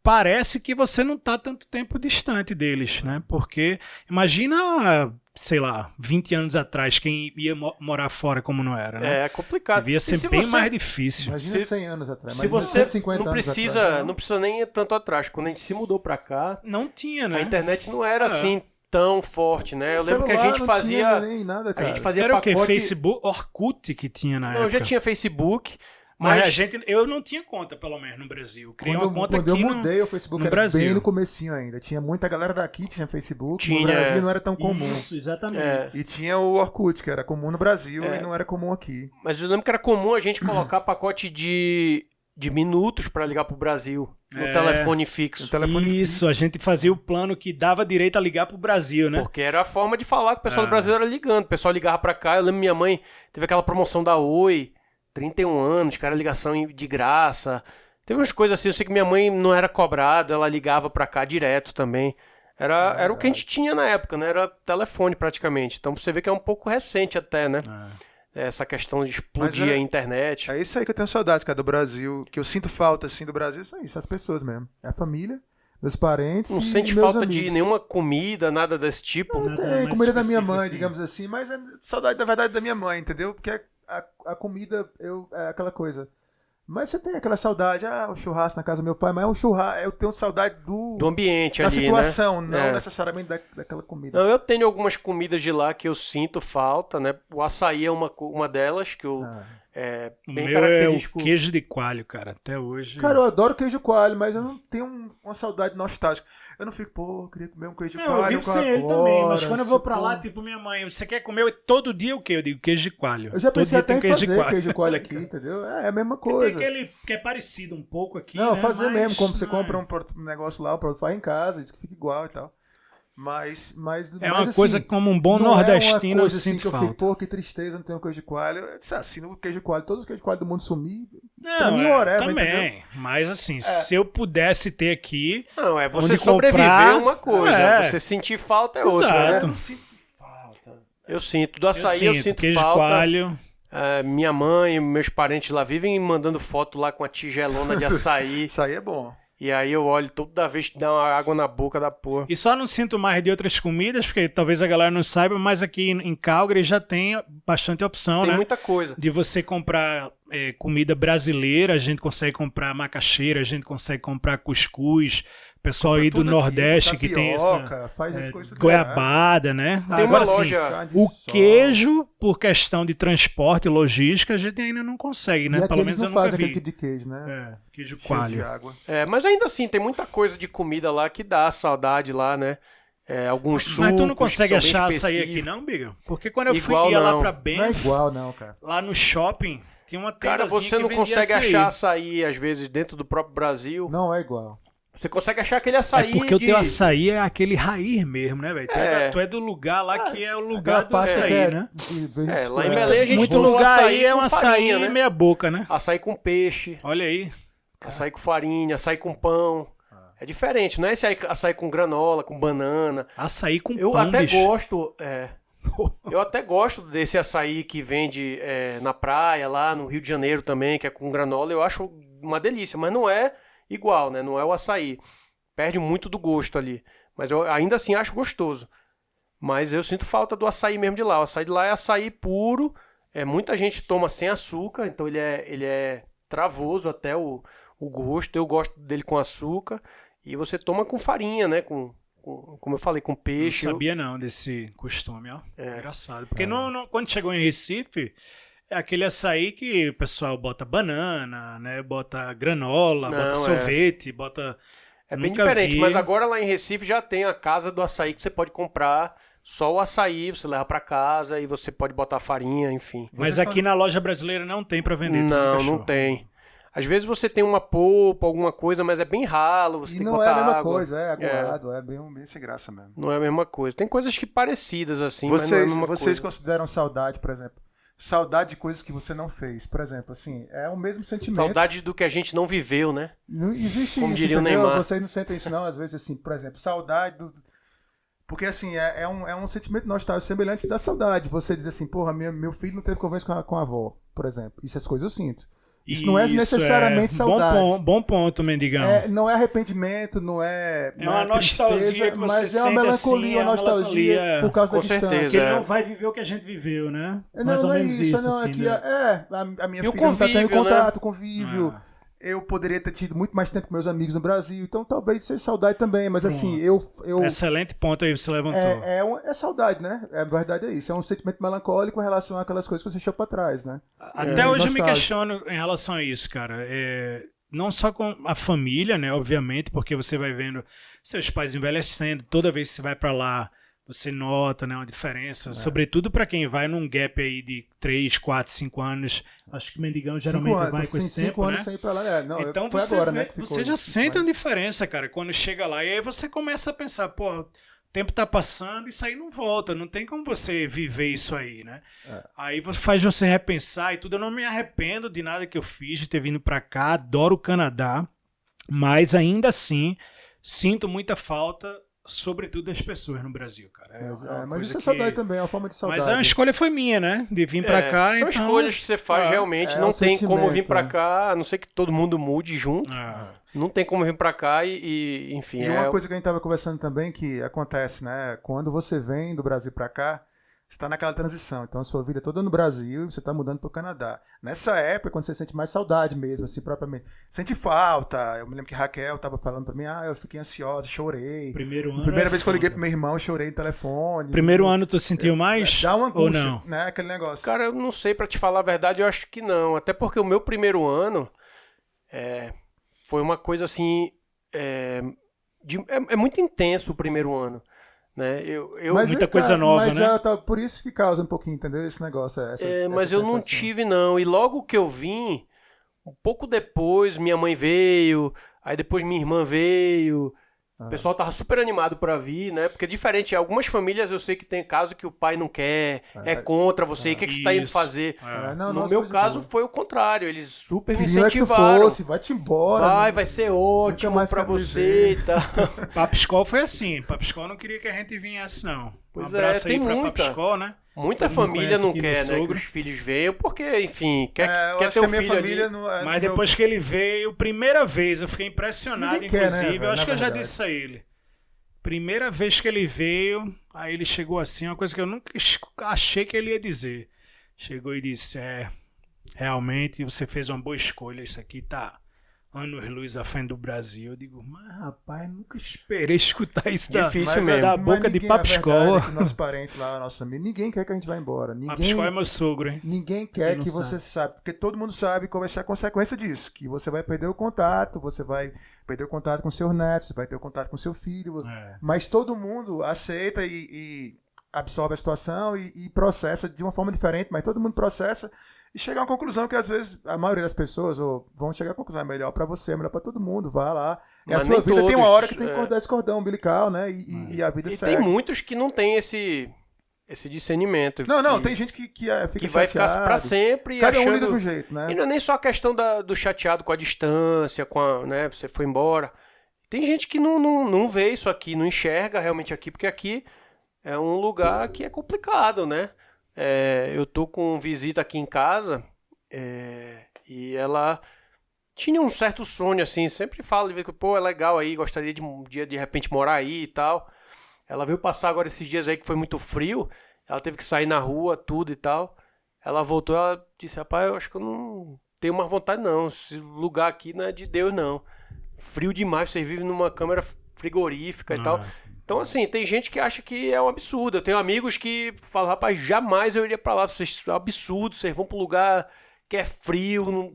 parece que você não tá tanto tempo distante deles, né? Porque imagina, sei lá, 20 anos atrás, quem ia morar fora como não era, né? É complicado. Devia ser bem mais difícil. Imagina 100 anos atrás. Se imagina você 150 não anos precisa, atrás. não precisa nem ir tanto atrás. Quando a gente se mudou pra cá, Não tinha, né? a internet não era assim tão forte, né? Eu O lembro que a celular gente não fazia, tinha nem nada, a cara. gente fazia Era o quê? pacote. Facebook? Orkut que tinha na Não, época. já tinha Facebook, Mas mas eu não tinha conta, pelo menos, no Brasil. Criei uma conta Quando aqui eu mudei o Facebook, no era Brasil. bem no comecinho ainda. Tinha muita galera daqui que tinha Facebook. Tinha, No Brasil não era tão comum. Isso, exatamente. E tinha o Orkut, que era comum no Brasil e não era comum aqui. mas eu lembro que era comum a gente colocar pacote de minutos pra ligar pro Brasil no telefone fixo. No telefone Isso, a gente fazia o plano que dava direito a ligar pro Brasil, né? Porque era a forma de falar que o pessoal do Brasil era ligando. O pessoal ligava pra cá. Eu lembro minha mãe teve aquela promoção da Oi, 31 anos, cara, ligação de graça. Teve umas coisas assim. Eu sei que minha mãe não era cobrada, ela ligava pra cá direto também. Era o que a gente tinha na época, né? Era telefone praticamente. Então você vê que é um pouco recente até, né? Essa questão de explodir Mas a internet. É isso aí que eu tenho saudade, cara, do Brasil. Que eu sinto falta, assim, do Brasil. Isso aí, são as pessoas mesmo. É a família, meus parentes Não e sente meus falta amigos. de nenhuma comida, nada desse tipo. Nada Tem mais comida da minha específico mãe, assim. digamos assim. Mas é saudade, da verdade, da minha mãe, entendeu? Porque a comida, é aquela coisa. Mas você tem aquela saudade, o churrasco na casa do meu pai, mas o churrasco, eu tenho saudade do ambiente da ali, situação, né? não necessariamente daquela comida. Não, eu tenho algumas comidas de lá que eu sinto falta, né? O açaí é uma delas que eu é bem o meu característico. É o queijo de coalho, cara, até hoje. Cara, eu adoro queijo coalho, mas eu não tenho uma saudade nostálgica. Eu não fico, eu queria comer um queijo de coalho. Eu vivo sem ele também, mas quando eu vou pra lá, tipo, minha mãe, você quer comer todo dia o quê? Eu digo queijo de coalho. Eu já pensei até em fazer queijo de coalho Olha, aqui, entendeu? É a mesma coisa. Tem aquele que é parecido um pouco aqui, Não, né? fazer mas mesmo, como você não compra um negócio lá, o produto faz em casa, diz que fica igual e tal. Mas é uma assim, coisa como um bom não nordestino, é uma coisa eu assim sinto que eu falta. fico, que tristeza, não tenho queijo de coalho. Eu disse assim, o queijo de coalho, todos os queijos de coalho do mundo sumir, pra mim, whatever, também. entendeu? Mas assim, se eu pudesse ter aqui... Não, você onde sobreviver comprar, é uma coisa, você sentir falta é outra. Exato. Eu não sinto falta. Eu sinto, do açaí eu sinto queijo falta. De coalho. Minha mãe, meus parentes lá vivem mandando foto lá com a tigelona de açaí. Isso aí é bom. E aí eu olho toda vez que dá uma água na boca da porra. E só não sinto mais de outras comidas, porque talvez a galera não saiba, mas aqui em Calgary já tem bastante opção, Tem né? muita coisa. De você comprar comida brasileira, a gente consegue comprar macaxeira, a gente consegue comprar cuscuz. Pessoal aí do Nordeste aqui, que tem tapioca, faz as coisas goiabada, né? Tem uma Agora, loja... o queijo, por questão de transporte e logística, a gente ainda não consegue, né? E Pelo menos eu não nunca faz aquele vi. tipo de queijo, né? Queijo Cheio de coalho. água. mas ainda assim, tem muita coisa de comida lá que dá saudade lá, né? Alguns sucos. Mas tu não consegue que são bem achar açaí aqui específicos. não, Biga? Porque quando eu Igual ia lá não. pra Não é Banff, igual, não, cara. lá no shopping, tinha uma Cara, tendazinha você que não vendia consegue açaí. achar açaí, às vezes, dentro do próprio Brasil. Não é igual. Você consegue achar aquele açaí porque o teu açaí é aquele raiz mesmo, né, velho? Tu é do lugar lá que é o lugar do açaí, né? Lá em Belém a gente Muito tomou lugar açaí aí é com um açaí farinha, né? meia boca, né? Açaí com peixe, Olha aí. açaí com farinha, açaí com pão. É diferente, não é esse açaí com granola, com banana. Açaí com Eu pão, até bicho. gosto, eu até gosto desse açaí que vende na praia, lá no Rio de Janeiro também, que é com granola. Eu acho uma delícia, mas não é igual, né? Não é o açaí. Perde muito do gosto ali. Mas eu ainda assim acho gostoso. Mas eu sinto falta do açaí mesmo de lá. O açaí de lá é açaí puro. Muita gente toma sem açúcar, então ele é travoso até o gosto. Eu gosto dele com açúcar. E você toma com farinha, né? Como eu falei, com peixe. Não sabia não desse costume, ó. Engraçado. Porque quando chegou em Recife, é aquele açaí que o pessoal bota banana, né? Bota granola, bota sorvete, bota... É bem diferente, mas agora lá em Recife já tem a casa do açaí que você pode comprar só o açaí, você leva pra casa e você pode botar farinha, enfim. Mas aqui na loja brasileira não tem pra vender. Não tem. Às vezes você tem uma polpa, alguma coisa, mas é bem ralo, você tem que botar água. Não é a mesma coisa, é aguado, é bem sem graça mesmo. Não é a mesma coisa. Tem coisas que parecidas assim, mas não é a mesma coisa. Vocês consideram saudade, por exemplo? Saudade de coisas que você não fez. Por exemplo, assim, é o mesmo sentimento. Saudade do que a gente não viveu, né? Não existe como isso, diria entendeu? o Neymar. Vocês não sentem isso não, às vezes, assim, por exemplo, saudade do... Porque, assim, é um sentimento nostálgico semelhante da saudade. Você diz assim, porra, meu filho não teve conversa com a avó, por exemplo. Essas coisas eu sinto. Isso não é necessariamente saudade. Bom ponto, Mendigão. Não é arrependimento, não é... É uma nostalgia que você mas é uma sente melancolia, assim, uma nostalgia por causa da distância. certeza. Que ele não vai viver o que a gente viveu, né? Mais ou não é menos isso, não, assim, aqui né? a minha E o filha não tá tendo convívio, contato, convívio. Ah. Eu poderia ter tido muito mais tempo com meus amigos no Brasil, então talvez seja saudade também, mas assim, eu Excelente ponto aí você levantou. é saudade, né? A verdade é isso, é um sentimento melancólico em relação àquelas coisas que você deixou pra trás, né? Até hoje eu me questiono em relação a isso, cara. Não só com a família, né? Obviamente, porque você vai vendo seus pais envelhecendo, toda vez que você vai pra lá, você nota, né, uma diferença, sobretudo para quem vai num gap aí de 3, 4, 5 anos. Acho que Mendigão geralmente vai com esse tempo, 5 anos né? sem ir pra lá. Então foi você, agora, vê, né, que ficou você já isso, sente mas... uma diferença, cara, quando chega lá. E aí você começa a pensar, pô, o tempo tá passando e isso aí não volta. Não tem como você viver isso aí, né? Aí faz você repensar e tudo. Eu não me arrependo de nada que eu fiz, de ter vindo pra cá. Adoro o Canadá. Mas ainda assim, sinto muita falta, sobretudo das pessoas no Brasil, cara. Mas isso é saudade também, é uma forma de saudade. Mas a escolha foi minha, né? De vir pra cá. São então... escolhas que você faz realmente. Não tem como vir pra né? cá, a não ser que todo mundo mude junto. Não tem como vir pra cá e enfim. E uma coisa que a gente tava conversando também, que acontece, né? Quando você vem do Brasil pra cá, você está naquela transição. Então, a sua vida é toda no Brasil e você está mudando para o Canadá. Nessa época, quando você sente mais saudade mesmo, assim, propriamente. Sente falta. Eu me lembro que Raquel estava falando para mim, eu fiquei ansiosa, chorei. Primeira vez que eu liguei pro meu irmão, eu chorei no telefone. Primeiro ano tu sentiu mais? Dá uma angústia, ou não? né? Aquele negócio. Cara, eu não sei, pra te falar a verdade, eu acho que não. Até porque o meu primeiro ano foi uma coisa assim... É muito intenso o primeiro ano. Né? Muita coisa nova, mas né? Por isso que causa um pouquinho, entendeu? Esse negócio. Mas eu não tive, não. E logo que eu vim, um pouco depois, minha mãe veio, aí depois minha irmã veio. O pessoal tava super animado pra vir, né? Porque diferente, algumas famílias eu sei que tem caso que o pai não quer, é contra você, o que você tá indo fazer? No meu caso foi o contrário, eles super me incentivaram. Vai-te embora. Vai ser ótimo pra você e tal. Papiscol foi assim, Papiscol não queria que a gente viesse, não. Pois tem muita. Papiscol, né? Muita família não quer, né, que os filhos venham, porque, enfim, quer ter um filho ali. Mas depois que ele veio, primeira vez, eu fiquei impressionado, inclusive, eu acho que eu já disse a ele. Primeira vez que ele veio, aí ele chegou assim, uma coisa que eu nunca achei que ele ia dizer. Chegou e disse, realmente você fez uma boa escolha, isso aqui tá anos-luz à frente do Brasil. Eu digo, mas rapaz, nunca esperei escutar isso difícil mesmo. Da boca de Papiscol. Nossos parentes lá, nossos amigos, ninguém quer que a gente vá embora. Papiscol é meu sogro, hein? Ninguém quer que você saiba, porque todo mundo sabe qual vai ser a consequência disso, que você vai perder o contato, você vai perder o contato com seus netos, você vai ter o contato com seu filho, mas todo mundo aceita e absorve a situação e processa de uma forma diferente, mas todo mundo processa e chega a uma conclusão que às vezes a maioria das pessoas vão chegar a conclusão, é melhor pra você, é melhor pra todo mundo, vá lá. E a sua vida tem uma hora que tem que cortar esse cordão umbilical, né? E a vida segue. E tem muitos que não tem esse discernimento. Não, tem gente que fica que vai ficar pra sempre cada achando... um lida de um jeito, né? E não é nem só a questão do chateado com a distância, né? Você foi embora. Tem gente que não vê isso aqui, não enxerga realmente aqui, porque aqui é um lugar que é complicado, né? Eu tô com visita aqui em casa e ela tinha um certo sonho, assim, sempre fala, pô, é legal aí, gostaria de um dia de repente morar aí e tal. Ela veio passar agora esses dias aí que foi muito frio, ela teve que sair na rua, tudo e tal. Ela voltou, ela disse, rapaz, eu acho que eu não tenho mais vontade não, esse lugar aqui não é de Deus não. Frio demais, você vive numa câmara frigorífica e tal. Então, assim, tem gente que acha que é um absurdo. Eu tenho amigos que falam, rapaz, jamais eu iria pra lá. Vocês é um absurdo, vocês vão pra um lugar que é frio,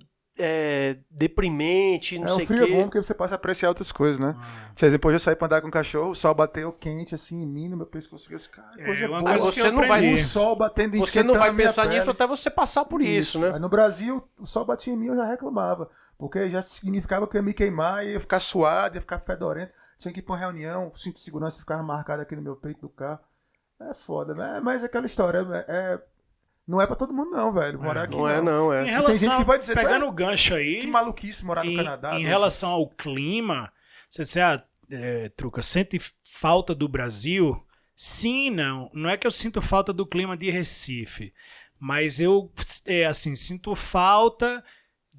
deprimente, não sei o quê. O frio é bom porque você passa a apreciar outras coisas, né? Depois eu saí pra andar com o cachorro, o sol bateu quente assim em mim, no meu pescoço. Cara, coisa boa. Mas você não vai... O sol batendo em Você não vai pensar nisso até você passar por isso, né? Aí no Brasil, o sol batia em mim, eu já reclamava. Porque já significava que eu ia me queimar, ia ficar suado, ia ficar fedorento. Tinha que ir pra uma reunião, o cinto de segurança ficava marcado aqui no meu peito do carro. É foda, né? Mas aquela história não é pra todo mundo não, velho. Morar aqui não. Em relação, tem gente que vai dizer, pegando o gancho aí... Que maluquice morar no Canadá. Em relação ao clima, você disse, Truca, sente falta do Brasil? Sim, não. Não é que eu sinto falta do clima de Recife. Mas eu, sinto falta...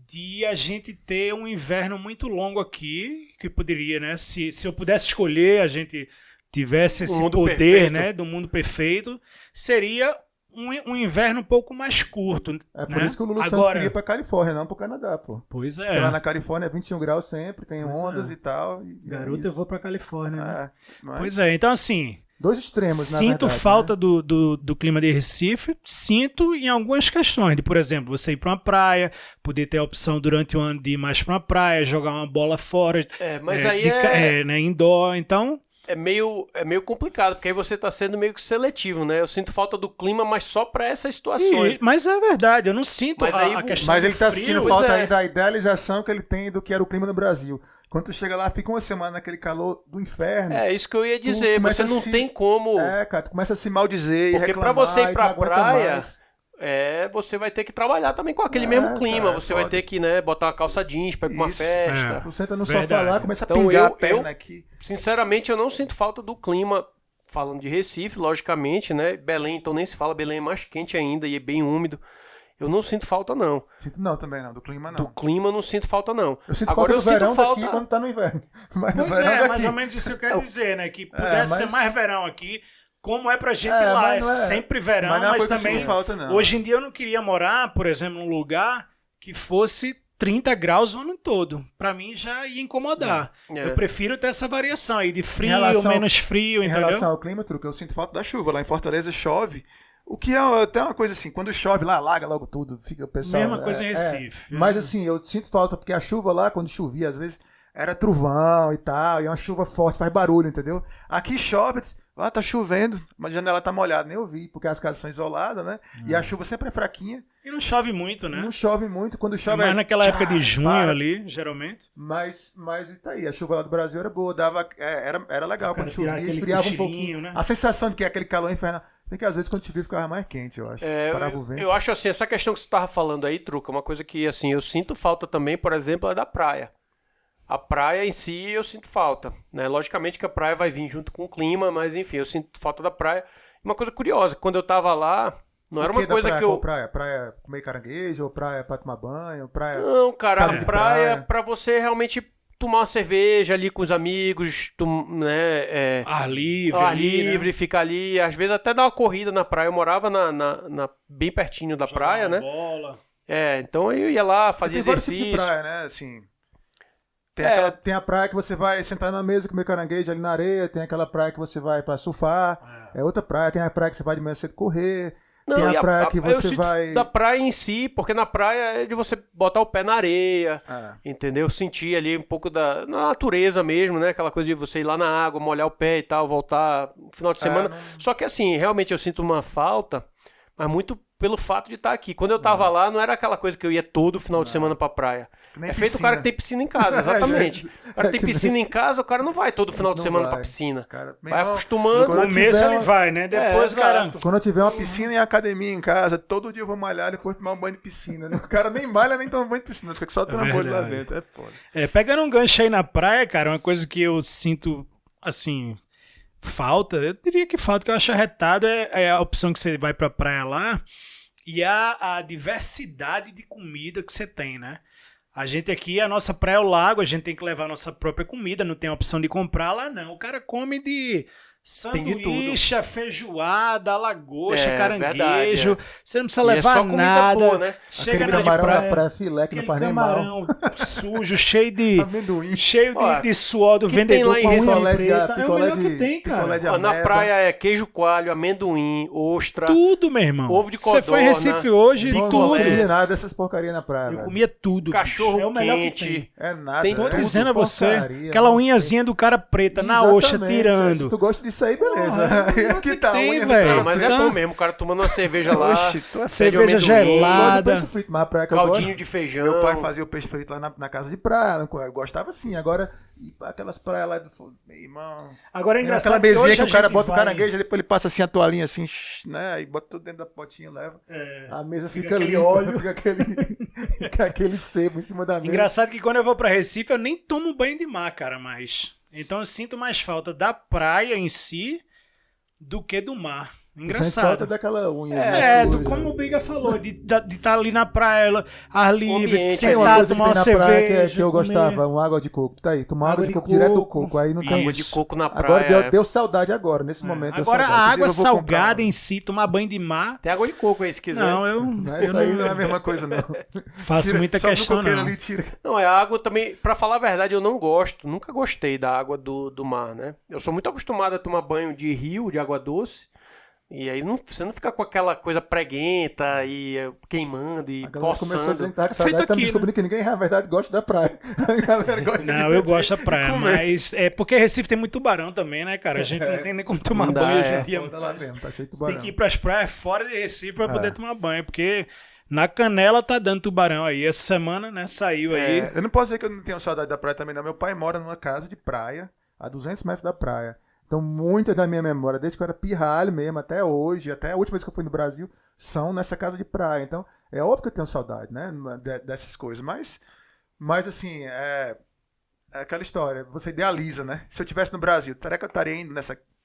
de a gente ter um inverno muito longo aqui, que poderia, né? Se eu pudesse escolher, a gente tivesse esse poder, perfeito, né? Do mundo perfeito, seria um inverno um pouco mais curto. É por isso que o Lulu Santos queria ir pra Califórnia, não pro Canadá, pô. Pois é. Porque lá na Califórnia é 21 graus sempre, tem ondas e tal. Garoto, eu vou pra Califórnia, né? Mas... Pois é, então assim... Dois extremos, na verdade. Sinto falta, né? do clima de Recife, sinto em algumas questões, de, por exemplo, você ir para uma praia, poder ter a opção durante o ano de ir mais para uma praia, jogar uma bola fora, mas aí né, indoor, então... É meio complicado, porque aí você tá sendo meio que seletivo, né? Eu sinto falta do clima, mas só para essas situações. Mas é verdade, eu não sinto a questão Mas ele tá frio, sentindo falta aí da idealização que ele tem do que era o clima no Brasil. Quando tu chega lá, fica uma semana naquele calor do inferno. É isso que eu ia dizer, você não tem como... cara, tu começa a se maldizer e reclamar. Porque pra você ir pra praia... Mais. Você vai ter que trabalhar também com aquele mesmo clima. Você vai ter que, né, botar uma calça jeans pra ir pra uma festa. Tu senta no sofá lá, começa a pingar a perna aqui. Sinceramente, eu não sinto falta do clima. Falando de Recife, logicamente, né? Belém, então nem se fala. Belém é mais quente ainda e é bem úmido. Eu não sinto falta, não. Sinto não também, não. Do clima, não. Do clima, eu não sinto falta, não. Eu sinto falta do verão daqui quando tá no inverno. Mas pois mais ou menos isso que eu quero dizer, né? Que pudesse ser mais verão aqui, como é pra gente É, lá. mas É não é- sempre verão, mas não é uma mas coisa que também... não falta, não. Hoje em dia eu não queria morar, por exemplo, num lugar que fosse 30 graus o ano todo. Pra mim já ia incomodar. É. Eu prefiro ter essa variação aí de frio, relação- menos frio, Em entendeu? relação ao clima, Truco, eu sinto falta da chuva. Lá em Fortaleza chove. O que é até uma coisa assim, quando chove lá, alaga logo tudo, fica o pessoal... Mesma coisa em Recife. Mas assim, eu sinto falta, porque a chuva lá, quando chovia, às vezes era trovão e tal, e é uma chuva forte, faz barulho, entendeu? Aqui chove, tá chovendo, mas a janela tá molhada, nem ouvi, porque as casas são isoladas, né? E a chuva sempre é fraquinha, E não chove muito, né? não chove muito, quando chove... Mas naquela época de junho para. ali, geralmente. Mas tá aí, a chuva lá do Brasil era boa, dava, era legal, O cara quando chovia, tirar aquele esfriava um cochilinho, pouquinho. né? A sensação de que é aquele calor infernal, tem que às vezes quando chovia ficava mais quente, eu acho. Parava o vento. Eu acho assim, essa questão que você tava falando aí, Truca, uma coisa que assim, eu sinto falta também, por exemplo, é da praia. A praia em si eu sinto falta, né? Logicamente que a praia vai vir junto com o clima, mas enfim, eu sinto falta da praia. Uma coisa curiosa, quando eu tava lá, não era O quê uma da coisa praia? que eu... Qual praia? Praia comer caranguejo ou praia pra tomar banho? Praia... Não, cara, Casa a de praia praia. pra você realmente tomar uma cerveja ali com os amigos, né? Ar livre. Ar ali, livre, né? ficar ali, às vezes até dar uma corrida na praia. Eu morava bem pertinho da praia, Jogar né? uma bola. Então eu ia lá, fazia Tem vários tipos exercício. de praia, né? Assim, tem a praia que você vai sentar na mesa e comer caranguejo ali na areia, tem aquela praia que você vai pra surfar, é outra praia, tem a praia que você vai de manhã cedo correr, tem e a praia que eu você sinto vai... da praia em si, porque na praia é de você botar o pé na areia, entendeu? Sentir ali um pouco da natureza mesmo, né? Aquela coisa de você ir lá na água, molhar o pé e tal, voltar no final de semana. Só que assim, realmente eu sinto uma falta, mas muito pelo fato de estar aqui. Quando eu tava lá, não era aquela coisa que eu ia todo final de semana pra praia. Nem É feito o piscina. cara que tem piscina em casa, exatamente. O cara tem que nem- piscina em casa, o cara não vai todo final de Não semana vai. pra piscina. Cara, meu Vai irmão, acostumando. no No começo tiver ele uma- vai, né? Depois, exato. cara... Quando eu tiver uma piscina e academia em casa, todo dia eu vou malhar e depois tomar um banho de piscina. Né? O cara nem malha, nem toma banho de piscina, fica só trambolho lá verdade. dentro, é foda. Pegando um gancho aí na praia, cara, uma coisa que eu sinto, assim, falta, eu diria que falta, que eu acho arretado, é a opção que você vai pra praia lá e a diversidade de comida que você tem, né? A gente aqui, a nossa praia é o lago, a gente tem que levar a nossa própria comida, não tem a opção de comprar lá, não. O cara come de Tem de sanduíche, feijoada, lagosta, É, caranguejo. verdade, Você não precisa E é levar só comida nada. boa, né? Chega Aquele na de camarão praia, da praia filé que não aquele faz nem mal. camarão sujo, cheio de... Amendoim. Cheio Ó, de suor do que tem vendedor lá em com a unha Picolé de, preta. É o picolé melhor de, que tem, cara. picolé de Ó, na ameba. praia é queijo coalho, amendoim, ostra. Tudo, meu irmão. Ovo de Você foi em codorna, Recife hoje, Não, tudo. não picolé. comia nada dessas porcarias na praia, Eu velho. comia tudo. Cachorro bicho. É o melhor quente. que tem. É nada. Tem Tô é dizendo a tudo você, porcaria, aquela não unhazinha do cara preta na Exatamente, oxa tirando. Se tu gosta disso aí, beleza. Porra, Aqui que tá a tem, unha do velho? cara Ah, mas é Então- bom mesmo, o cara tomando uma cerveja lá. Oxe, tu é pede cerveja amendoim, Gosto gelada. do peixe frito, mas a praia que eu Caldinho gosto... de feijão. Meu pai fazia o peixe frito lá na casa de praia. Eu gostava assim. Agora, ir pra aquelas praias lá do... Meu irmão... Agora é Tem engraçado aquela mesinha hoje que a o cara gente bota o vai- caranguejo, depois ele passa assim a toalhinha assim, né? E bota tudo dentro da potinha e leva. A mesa fica aquele limpa, óleo. fica aquele sebo em cima da mesa. Engraçado que quando eu vou pra Recife, eu nem tomo banho de mar, cara, mais. Então eu sinto mais falta da praia em si do que do mar. Sente Engraçado. falta daquela unha. Como o Biga falou, de estar ali na praia, ar livre, Ambiente. Tem uma sentar, coisa que tomar tem uma na praia cerveja. que eu comer. gostava, uma água de coco. Tá aí, tomar água Água de de coco direto do coco. coco. Aí não tem Água de isso. coco na praia. Agora deu saudade agora, nesse momento. deu Agora, saudade. a Inclusive, água eu vou comprar salgada uma. em si, tomar banho de mar, Tem água de coco aí, se quiser. não, eu Isso aí não é a mesma coisa, não. faço Tira- muita só no questão, coqueiro não. ali, tira. Não, é água também. Pra falar a verdade, eu não gosto. Nunca gostei da água do mar, né? Eu sou muito acostumado a tomar banho de rio, de água doce. E aí você não fica com aquela coisa preguenta e queimando e A galera começou a dizer coçando. que tá com Feito saudade, estamos aqui, descobrindo que ninguém, na verdade, gosta da praia. A galera gosta de Não, eu gosto da praia, mas é porque Recife tem muito tubarão também, né, cara? A gente não tem nem como tomar Não dá, banho hoje é. em dia. Foda lá mesmo, tá cheio de Você tem tubarão. que ir pras praias fora de Recife pra poder tomar banho, porque na Canela tá dando tubarão aí. Essa semana, né, saiu aí. Eu não posso dizer que eu não tenho saudade da praia também, não. Meu pai mora numa casa de praia, a 200 metros da praia. Então, muita da minha memória, desde que eu era pirralho mesmo, até hoje, até a última vez que eu fui no Brasil, são nessa casa de praia. Então, é óbvio que eu tenho saudade, né, dessas coisas. Mas assim, é aquela história, você idealiza, né? Se eu estivesse no Brasil, será que eu estaria indo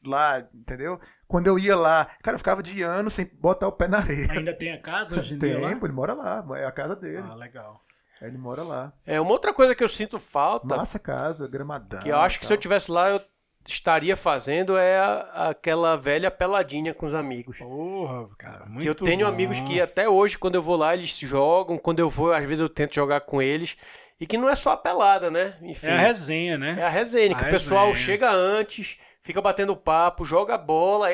lá, entendeu? Quando eu ia lá, cara, eu ficava de ano sem botar o pé na areia. Ainda tem a casa hoje em dia lá? Tempo, ele mora lá, é a casa dele. Ah, legal. Ele mora lá. É uma outra coisa que eu sinto falta, Massa casa, gramadão. que eu acho que se eu tivesse lá, eu estaria fazendo é aquela velha peladinha com os amigos. Porra, cara, muito Que eu tenho bom. amigos que até hoje, quando eu vou lá, eles jogam. Quando eu vou, às vezes eu tento jogar com eles. E que não é só a pelada, né? Enfim, É a resenha, né? é a resenha, que o pessoal chega antes, fica batendo papo, joga bola,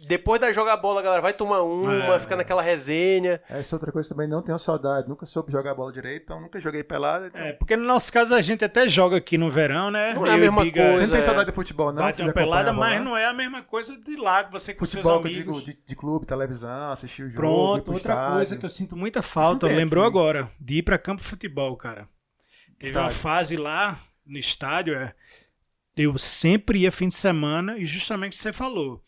depois da jogar bola a galera vai tomar uma, fica naquela resenha. Essa outra coisa também, não tenho saudade. Nunca soube jogar bola direito, então nunca joguei pelada. Então... Porque no nosso caso a gente até joga aqui no verão, né? Não é a mesma Você coisa. não tem saudade de futebol, não? Bate uma pelada, mas não é a mesma coisa de lá, que você com Futebol seus que eu amigos. digo, de clube, televisão, assistir o jogo, ir Pronto, pro outra estádio. coisa que eu sinto muita falta, Isso não tem lembrou aqui. agora, de ir pra campo de futebol, cara. Teve uma Estádio. fase lá no estádio, eu sempre ia fim de semana e justamente o que você falou.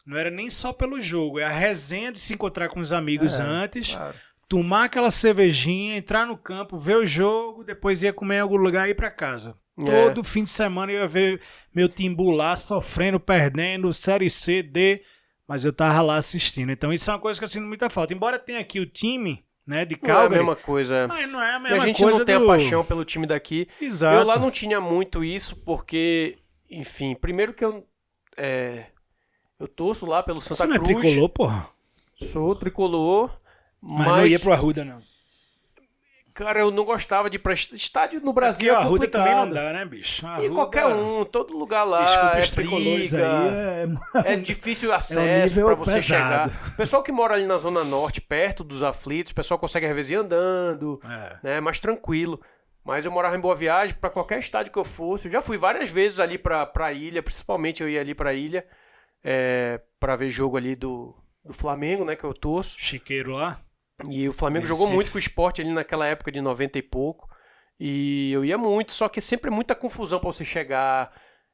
Não era nem só pelo jogo, é a resenha de se encontrar com os amigos antes, Claro. tomar aquela cervejinha, entrar no campo, ver o jogo, depois ia comer em algum lugar e ir pra casa. Todo fim de semana eu ia ver meu Timbu lá sofrendo, perdendo, Série C, D, mas eu tava lá assistindo. Então isso é uma coisa que eu sinto muita falta. Embora tenha aqui o time, né, de Não é a Calgary, mesma coisa. mas não é a E mesma a gente coisa não tem do... a paixão pelo time daqui. Exato. Eu lá não tinha muito isso, porque, enfim, primeiro que eu torço lá pelo Santa Você não é Cruz. tricolor, porra? Sou tricolor, Mas não ia pro Arruda, não. Cara, eu não gostava de ir pra estádio no Brasil. Porque o É Arruda complicado. também não dá, né, bicho? E Arruda- qualquer um, todo lugar lá Desculpa, é os tricolores briga, aí é difícil acesso nível pra você pesado. chegar. O pessoal que mora ali na Zona Norte, perto dos aflitos, o pessoal consegue revezar andando, né, mais tranquilo. Mas eu morava em Boa Viagem, pra qualquer estádio que eu fosse. Eu já fui várias vezes ali pra ilha, principalmente eu ia ali pra ilha, pra ver jogo ali do Flamengo, né, que eu torço. Chiqueiro lá. E o Flamengo Recife. jogou muito com o Sport ali naquela época de 90 e pouco. E eu ia muito, só que sempre muita confusão pra você chegar.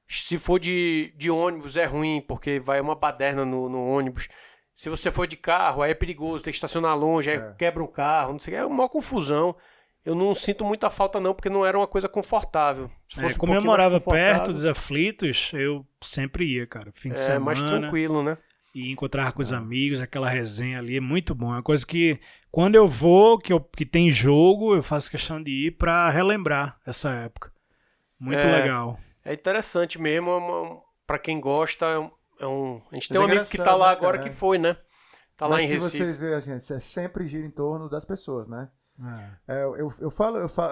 Se for de ônibus é ruim, porque vai uma baderna no ônibus. Se você for de carro, aí é perigoso, tem que estacionar longe, aí quebra um carro, não sei o que. É uma confusão. Eu não sinto muita falta não, porque não era uma coisa confortável. Se fosse Como um eu pouquinho mais morava confortável, perto dos aflitos, eu sempre ia, cara. Fim de é semana. mais tranquilo, né? E encontrar com os amigos, aquela resenha ali é muito bom. É uma coisa que, quando eu vou, que tem jogo, eu faço questão de ir pra relembrar essa época. Muito legal. É interessante mesmo, pra quem gosta, a gente tem é um amigo que tá engraçado, lá né, agora cara? que foi, né? Tá lá Mas em se Recife. vocês verem, assim, sempre gira em torno das pessoas, né? Eu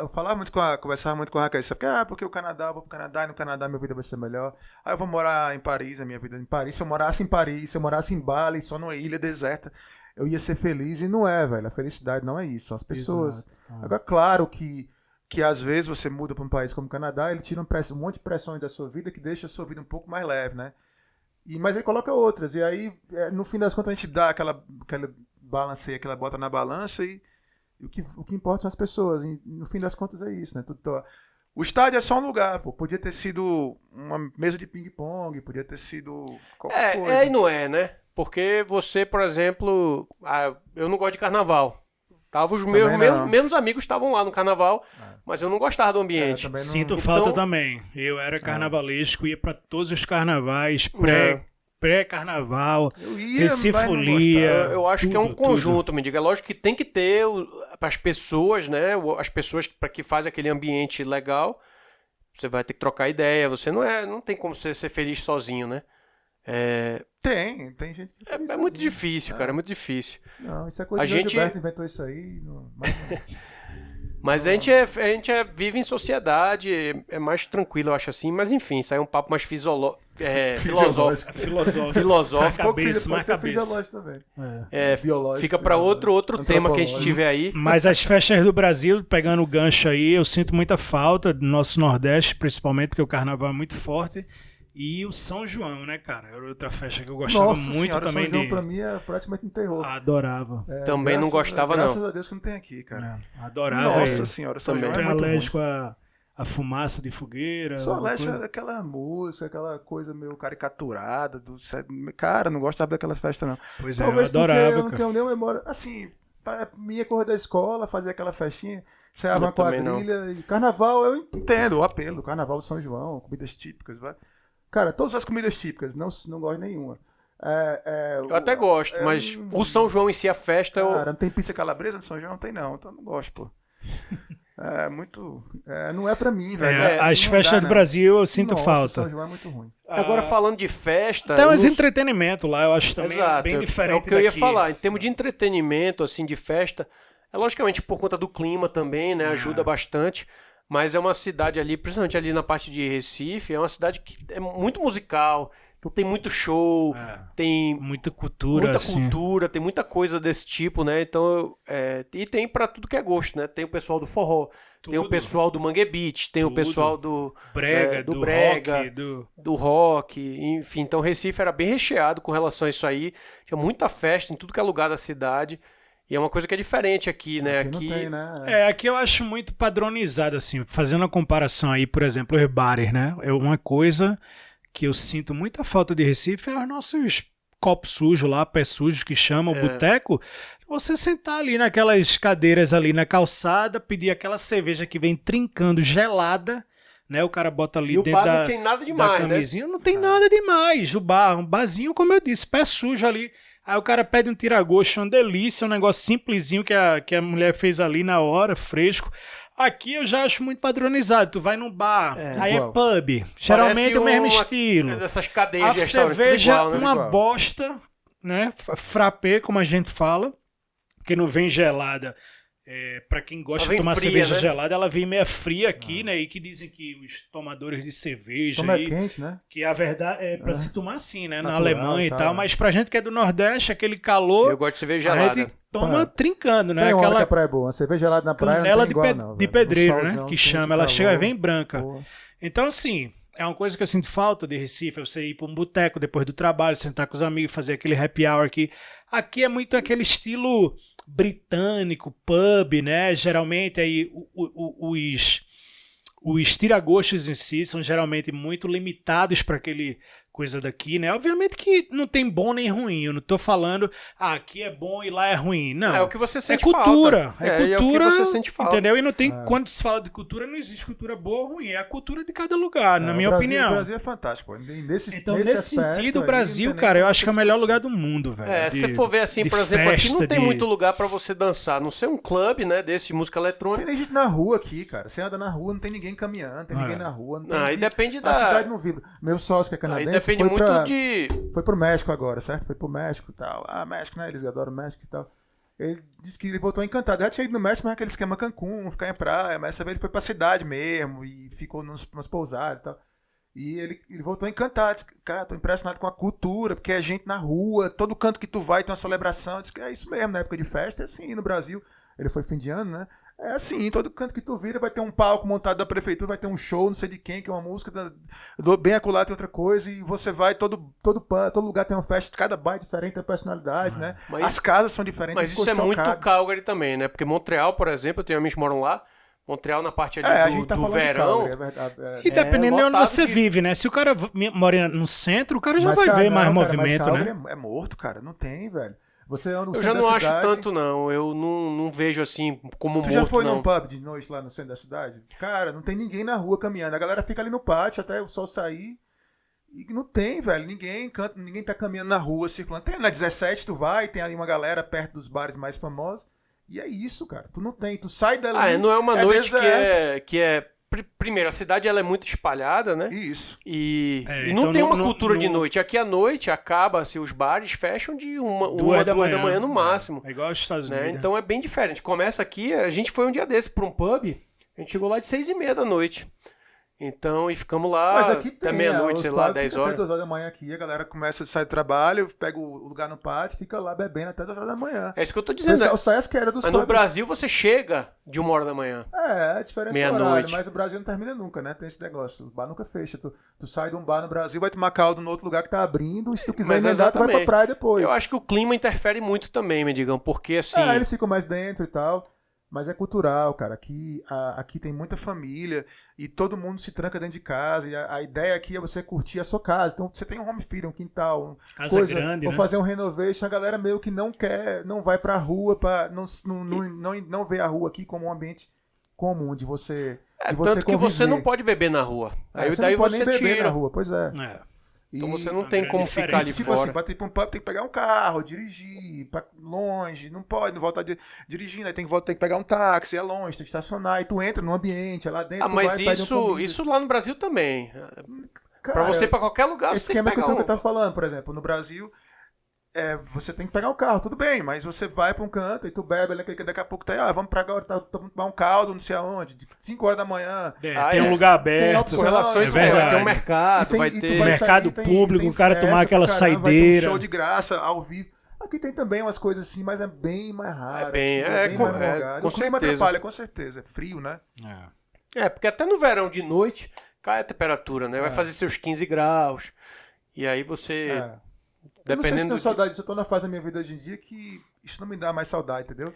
falava muito conversava muito com a Raquel, sabe? Porque o Canadá, eu vou pro Canadá, e no Canadá minha vida vai ser melhor. Aí eu vou morar em Paris, a minha vida em Paris. Se eu morasse em Paris, se eu morasse em Bali, só numa ilha deserta, eu ia ser feliz. E não é, velho. A felicidade não é isso, são as pessoas. Exato. Agora, claro que às vezes você muda para um país como o Canadá, ele tira um monte de pressões da sua vida que deixa a sua vida um pouco mais leve, né? Mas ele coloca outras. E aí, no fim das contas, a gente dá aquela balanceia, aquela bota na balança e o que importa são as pessoas. E no fim das contas é isso, né? O estádio é só um lugar, pô. Podia ter sido uma mesa de ping-pong, podia ter sido qualquer coisa. É e não é, né? Porque você, por exemplo, eu não gosto de carnaval. Tava os meus amigos estavam lá no carnaval, mas eu não gostava do ambiente. Também não- Sinto falta também. Eu era carnavalesco, ia pra todos os carnavais, pré-carnaval, Eu ia, Recifolia. Eu acho que é um tudo. conjunto, me diga. É lógico que tem que ter as pessoas, né? As pessoas para que faz aquele ambiente legal. Você vai ter que trocar ideia. Você não tem como você ser feliz sozinho, né? Tem gente que É faz muito sozinho. difícil, cara. É muito difícil. Não, isso é coisa A de gente- Gilberto inventou isso aí. Mas a gente vive em sociedade, é mais tranquilo, eu acho assim. Mas enfim, isso aí é um papo mais filosófico. Filosófico. Cabeça, Pode mais ser cabeça. fisiológico também. Biológico. Fica para outro tema que a gente antropológico. tiver aí. Mas as festas do Brasil, pegando o gancho aí, eu sinto muita falta do nosso Nordeste, principalmente porque o carnaval é muito forte. E o São João, né, cara? Era outra festa que eu gostava Nossa muito senhora, também São João de... pra mim é praticamente um terror. Adorava. Também não gostava, não. Graças a Deus que não tem aqui, cara. Adorava. Nossa Eu senhora, São também. João é era muito ruim. alérgico a fumaça de fogueira. Sou alguma alérgico coisa. àquela música, aquela coisa meio caricaturada. Cara, não gostava daquelas festas, não. Pois é, eu Talvez porque adorava. eu não cara. tenho nenhuma memória. Assim, minha corrida da escola, fazia aquela festinha, ensaiava uma também não. quadrilha. E carnaval, eu entendo o apelo do carnaval do São João, comidas típicas, vai. Cara, todas as comidas típicas, não gosto de nenhuma. Eu até gosto, mas o São João em si, a festa... Cara, não tem pizza calabresa no São João? Não tem não, então eu não gosto, pô. É muito... não é pra mim, velho. As Não festas dá, do não. Brasil eu sinto Nossa, falta. São João é muito ruim. Agora, falando de festa... Tem uns eu não- entretenimento lá, eu acho também Exato, bem diferente é o que eu ia daqui. falar. Em termos de entretenimento, assim, de festa, é logicamente por conta do clima também, né? Ajuda bastante. Mas é uma cidade ali, principalmente ali na parte de Recife, é uma cidade que é muito musical. Então tem muito show, tem Muita cultura, assim. tem muita coisa desse tipo, né? Então, e tem pra tudo que é gosto, né? Tem o pessoal do forró, tem o Tudo. pessoal do Mangue Beat, tem o pessoal do Brega, do do brega, rock, do rock, enfim. Então Recife era bem recheado com relação a isso aí. Tinha muita festa em tudo que é lugar da cidade. E é uma coisa que é diferente aqui, né? Aqui não tem, né? Aqui eu acho muito padronizado, assim, fazendo a comparação aí, por exemplo, os bares, né? Uma coisa que eu sinto muita falta de Recife é os nossos copos sujos lá, pés sujos que chamam, boteco. Você sentar ali naquelas cadeiras ali na calçada, pedir aquela cerveja que vem trincando gelada, né? O cara bota ali E o dentro bar não tem nada demais, da camisinha, não tem nada demais. Um barzinho, como eu disse, pé sujo ali. Aí o cara pede um tira-gosto, uma delícia, um negócio simplesinho que a mulher fez ali na hora, fresco. Aqui eu já acho muito padronizado. Tu vai num bar, aí igual. é pub. Geralmente Parece o mesmo uma- estilo. Dessas cadeias A de restaurante, tudo cerveja, igual, né? uma Igual. bosta, né? Frappé, como a gente fala, que não vem gelada. Pra quem gosta Ela de vem tomar fria, cerveja né? gelada, ela vem meio fria aqui, né? E que dizem que os tomadores de cerveja Como é aí, quente, né? que a verdade é pra se tomar assim, né? Na Natural Alemanha e e tal, tal, né? mas pra gente que é do Nordeste, aquele calor, Eu gosto de cerveja a gelada. gente toma trincando, né? Tem uma hora que Aquela a praia é boa. Uma cerveja gelada na praia canela não tem igual, não. de velho. pedreiro, Um né? solzão Que quente, chama, ela calor. chega bem branca. Porra. Então, assim, é uma coisa que eu sinto falta de Recife, é você ir pra um boteco depois do trabalho, sentar com os amigos, fazer aquele happy hour aqui. Aqui é muito aquele estilo britânico, pub, né? Geralmente aí os tiragostos em si são geralmente muito limitados para aquele coisa daqui, né? Obviamente que não tem bom nem ruim. Eu não tô falando, aqui é bom e lá é ruim. Não. É o que você sente cultura. falta. É É o cultura. que você sente falta. Entendeu? E não tem, quando se fala de cultura, não existe cultura boa ou ruim. É a cultura de cada lugar, na minha O Brasil- opinião. O Brasil é fantástico. Pô. Então, nesse aspecto sentido, o aí, Brasil, não tem cara, nem eu como acho que é o você melhor discutir. lugar do mundo, velho. Se você for ver assim, de por exemplo, aqui não festa, tem de- muito lugar pra você dançar. A não ser um clube, né, desse de música Tem eletrônica. nem gente na rua aqui, cara. Você anda na rua, não tem ninguém caminhando, não tem ninguém na rua. Não tem Aí depende da... A cidade não vibra. Meu sócio, que é Aí canadense, depende foi muito pra... de... Foi pro México agora, certo? Foi pro México e tal. México, né? Eles adoram o México e tal. Ele disse que ele voltou encantado. Já tinha ido no México, mas aquele esquema Cancún, ficar em praia. Mas essa vez ele foi pra cidade mesmo e ficou nas pousadas e tal. E ele voltou encantado. Disse, cara, tô impressionado com a cultura, porque é gente na rua, todo canto que tu vai tem uma celebração. Disse que é isso mesmo, na época de festa, é assim no Brasil. Ele foi fim de ano, né? É assim, todo canto que tu vira vai ter um palco montado da prefeitura, vai ter um show, não sei de quem, que é uma música, bem acolá tem outra coisa, e você vai, todo lugar tem uma festa, cada bairro diferente, tem personalidade, né? Mas- As casas são diferentes. Mas ficou isso é muito chocado. Calgary também, né? Porque Montreal, por exemplo, eu tenho amigos que moram lá. Montreal, na parte ali A do, gente tá do falando de verão... Calgary, é verdade. E dependendo de onde lotado você de- vive, né? Se o cara mora no centro, o cara já Mas, vai cara, ver não, mais cara, movimento, mas né? Calgary é morto, cara, não tem, velho. Você anda no Eu centro já da não acho cidade, tanto, não. Eu não vejo assim como Tu morto, já foi não. num pub de noite lá no centro da cidade? Cara, não tem ninguém na rua caminhando. A galera fica ali no pátio até o sol sair. E não tem, velho. Ninguém tá caminhando na rua, circulando. Tem na 17, tu vai, tem ali uma galera perto dos bares mais famosos. E é isso, cara. Tu não tem. Tu sai dali. Não é uma noite deserto. que é... Primeiro, a cidade ela é muito espalhada, né? Isso. E então não tem uma não- cultura de não- noite. Aqui à noite acaba, assim, os bares fecham de uma, 2 duas da manhã no máximo. É igual aos Estados Né? Unidos. Então é bem diferente. Começa aqui, a gente foi um dia desse para um pub, a gente chegou lá de 6:30 da noite. Então, e ficamos lá Mas aqui tem. até meia-noite, os sei lá, pubs 10 ficam até horas. 2 horas da manhã aqui. A galera começa a sair do trabalho, pega o lugar no pátio, fica lá bebendo até 2 horas da manhã. É isso que eu tô O dizendo. pessoal sai às quedas dos Mas no pubs. Brasil você chega de 1 hora da manhã. É diferença do Meia-noite. horário, mas o Brasil não termina nunca, né? Tem esse negócio. O bar nunca fecha. Tu sai de um bar no Brasil, vai tomar caldo no outro lugar que tá abrindo, e se tu quiser Mas emendar, tu vai pra exatamente. praia depois. Eu acho que o clima interfere muito também, Mendigão, porque assim... Eles ficam mais dentro e tal. Mas é cultural, cara. Aqui tem muita família e todo mundo se tranca dentro de casa. E a ideia aqui é você curtir a sua casa. Então você tem um home theater, um quintal, Casa grande, vou né? fazer um renovation. A galera meio que não quer, não vai pra rua, não vê a rua aqui como um ambiente comum de você. De você tanto que você conviver. não pode beber na rua. Aí Você daí não pode você nem beber tira. na rua, pois é. É. Então E- você não Uma tem grande como ficar diferença. ali Tipo assim, fora. pra ir pra um pub tem que pegar um carro, dirigir, pra longe, não pode, não volta dirigindo, aí tem que pegar um táxi, é longe, tem que estacionar, e tu entra no ambiente, é lá dentro, Ah, tu mas vai, pede uma comida. isso lá no Brasil também. Pra Cara, você ir pra qualquer lugar, esse você tem esquema que que pegar eu tava falando, por exemplo, no Brasil, você tem que pegar um carro, tudo bem, mas você vai pra um canto e tu bebe, daqui a pouco vamos pra agora, tomar um caldo, não sei aonde, de 5 horas da manhã. Tem um lugar aberto. opção, relações é vai verdade. ter um mercado, vai tu ter... vai mercado sair, público, o cara festa tomar aquela pra caramba, vai ter saideira. um show de graça ao vivo. Aqui tem também umas coisas assim, mas é bem mais raro. É bem- aqui, é, bem com- mais é, morgado. com O clima certeza. atrapalha, com certeza. É frio, né? Porque até no verão de noite cai a temperatura, né? Vai fazer seus 15 graus. E aí você... Eu não sei se Dependendo tenho do saudade disso. Eu tô na fase da minha vida hoje em dia que isso não me dá mais saudade, entendeu?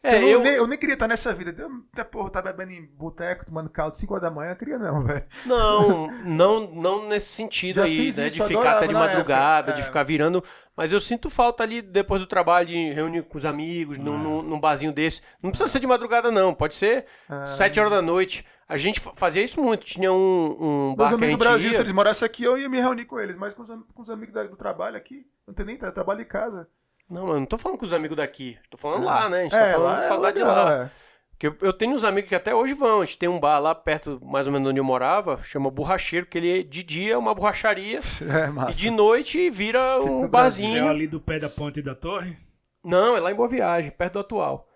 É, eu nem queria estar nessa vida. Até, porra, tá bebendo em boteco, tomando caldo 5 horas da manhã. Eu queria não, velho. Não nesse sentido Já aí, fiz né? isso, De ficar adorava até de na madrugada, época, de é. ficar virando. Mas eu sinto falta ali depois do trabalho de reunir com os amigos, num barzinho desse. Não precisa ser de madrugada, não. Pode ser 7 horas da noite. A gente fazia isso muito. Tinha um bar Meus que a amigos gente do Brasil, ia. se eles morassem aqui, eu ia me reunir com eles. Mas com os amigos do trabalho aqui, não tem nem trabalho de casa. Não, eu não tô falando com os amigos daqui. Tô falando lá, né? A gente tá falando lá de é saudade de legal, lá. Porque eu tenho uns amigos que até hoje vão. A gente tem um bar lá perto, mais ou menos onde eu morava, chama Borracheiro, que ele de dia é uma borracharia É e massa. de noite vira Sempre um no Brasil. É barzinho. ali do pé da ponte da torre. Não, é lá em Boa Viagem, perto do atual.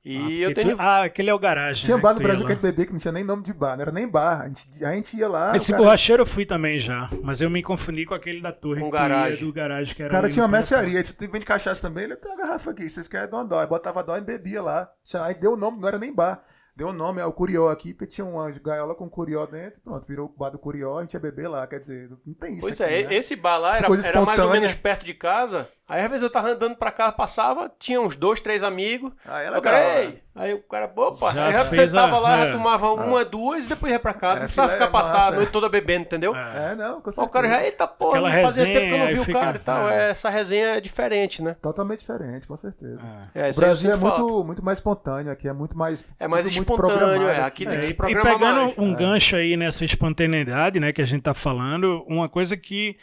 E eu Porque tenho. aquele é o garagem. Tinha né, bar que no tu ia Brasil que a lá. gente bebia que não tinha nem nome de bar, não era nem bar. A gente ia lá. Esse o cara, borracheiro eu fui também já, mas eu me confundi com aquele da torre. Com que tu ia, garagem. do garagem que o era cara ali tinha uma no pé da ponte. mercearia, tipo, vende cachaça também. Ele tem uma garrafa aqui, vocês querem dar uma dó. Aí botava dó e bebia lá. Aí deu o nome, não era nem bar. Deu o nome ao Curió aqui, porque tinha uma gaiola com Curió dentro. Pronto, virou o bar do Curió, a gente ia beber lá. Quer dizer, não tem isso Pois aqui, é, né? esse bar lá Essa era coisa mais ou espontânea. menos perto de casa. Aí às vezes eu tava andando pra casa, passava, tinha uns 2, 3 amigos. Ah, é Aí o legal, cara, né? ei! Aí o cara, opa, Já aí já fez sentava a- lá, já é. tomava uma, duas e depois ia pra casa. Não precisava filé ficar passar a massa, noite toda bebendo, entendeu? Não, com Aí o cara já, certeza. eita porra, Aquela não fazia tempo que eu não resenha, vi aí o fica- cara e tal. Essa resenha é diferente, né? Totalmente diferente, com certeza. É, O isso aí eu Brasil é sinto falta. muito mais espontâneo aqui, é muito mais. É mais tudo muito espontâneo, programado aqui tem que se E programar pegando mais. um gancho aí nessa espontaneidade, né, que a gente tá falando, uma coisa que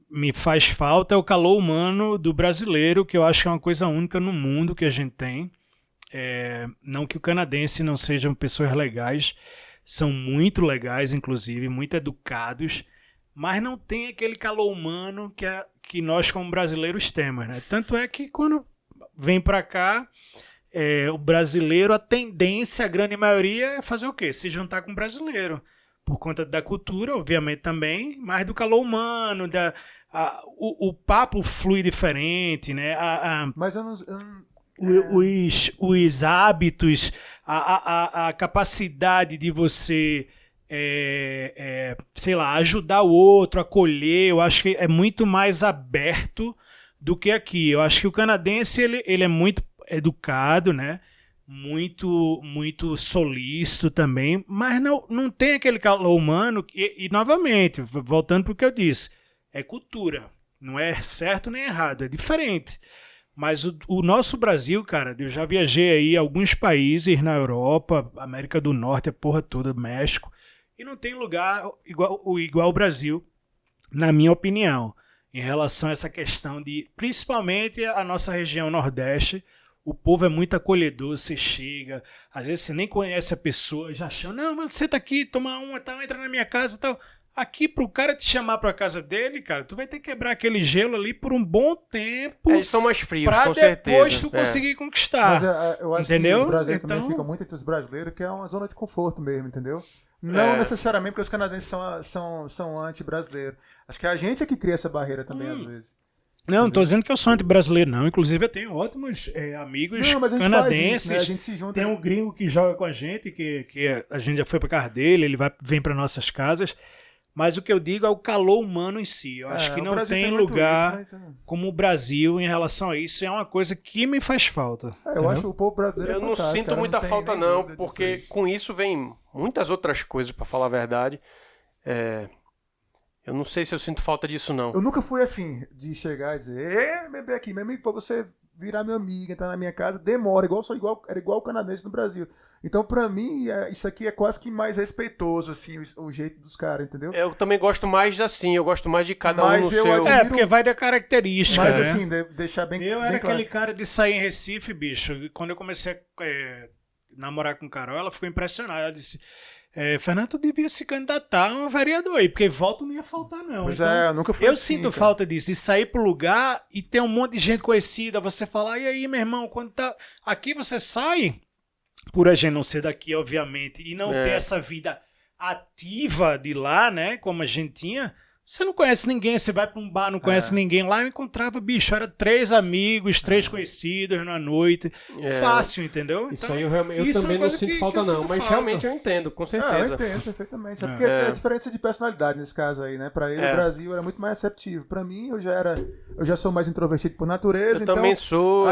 me faz falta é o calor humano do brasileiro, que eu acho que é uma coisa única no mundo que a gente tem. Não que o canadense não sejam pessoas legais, são muito legais, inclusive, muito educados, mas não tem aquele calor humano que nós como brasileiros temos, né? Tanto é que quando vem pra cá, o brasileiro, a tendência, a grande maioria, é fazer o quê? Se juntar com o brasileiro. Por conta da cultura, obviamente, também, mas do calor humano, o papo flui diferente, né? Mas eu não. Os hábitos, a capacidade de você, sei lá, ajudar o outro, acolher, eu acho que é muito mais aberto do que aqui. Eu acho que o canadense ele é muito educado, né? Muito solícito também, mas não tem aquele calor humano. E novamente, voltando para o que eu disse, é cultura. Não é certo nem errado, é diferente. Mas o nosso Brasil, cara, eu já viajei aí a alguns países na Europa, América do Norte, a porra toda, México, e não tem lugar igual o Brasil, na minha opinião, em relação a essa questão de, principalmente a nossa região Nordeste. O povo é muito acolhedor, você chega, às vezes você nem conhece a pessoa, já chama, não, mas você tá aqui, toma uma, tal, entra na minha casa e tal. Aqui, pro cara te chamar pra casa dele, cara, tu vai ter que quebrar aquele gelo ali por um bom tempo Eles são mais frios, pra com depois certeza. tu conseguir conquistar. Mas eu acho entendeu? que os brasileiros Então- também ficam muito entre os brasileiros, que é uma zona de conforto mesmo, entendeu? Não necessariamente porque os canadenses são anti-brasileiros. Acho que a gente é que cria essa barreira também, às vezes. Não tô dizendo que eu sou anti-brasileiro, não. Inclusive, eu tenho ótimos amigos Não, mas a gente canadenses. faz isso, né? A gente se junta. Tem um gringo que joga com a gente, que a gente já foi pra casa dele, ele vem para nossas casas. Mas o que eu digo é o calor humano em si. Eu acho que o não Brasil tem muito lugar isso, mas, como o Brasil em relação a isso. É uma coisa que me faz falta. eu acho o povo brasileiro Eu não fantástico, sinto cara, muita tem falta, nem não, dúvida disso porque aí. com isso vem muitas outras coisas, pra falar a verdade. Eu não sei se eu sinto falta disso, não. Eu nunca fui assim, de chegar e dizer, bebê aqui, mesmo pra você virar meu amigo, entrar na minha casa, demora, era igual o canadense no Brasil. Então, pra mim, isso aqui é quase que mais respeitoso, assim, o jeito dos caras, entendeu? Eu também gosto mais assim, eu gosto mais de cada Mas um no eu seu... admiro- Porque vai da característica, Mas, né? assim, deixar bem Eu bem era claro. aquele cara de sair em Recife, bicho. Quando eu comecei a namorar com Carol, ela ficou impressionada. Ela disse, Fernando, tu devia se candidatar a um vereador aí, porque voto não ia faltar, não. Pois Então, eu nunca fui eu assim, sinto cara. falta disso, de sair pro lugar e ter um monte de gente conhecida, você falar, e aí, meu irmão, quando tá... Aqui você sai, por a gente não ser daqui, obviamente, e não ter essa vida ativa de lá, né, como a gente tinha... Você não conhece ninguém, você vai pra um bar, não conhece ninguém. Lá eu encontrava, bicho, era 3 amigos, 3 conhecidos na noite. Fácil, entendeu? Isso Então, aí eu isso é também uma não coisa sinto que falta eu não, sinto mas falta. realmente eu entendo, com Eu certeza. entendo perfeitamente. É porque é diferença de personalidade nesse caso aí, né? Pra ele, o Brasil era muito mais receptivo. Pra mim, eu já sou mais introvertido por natureza, Eu então também sou...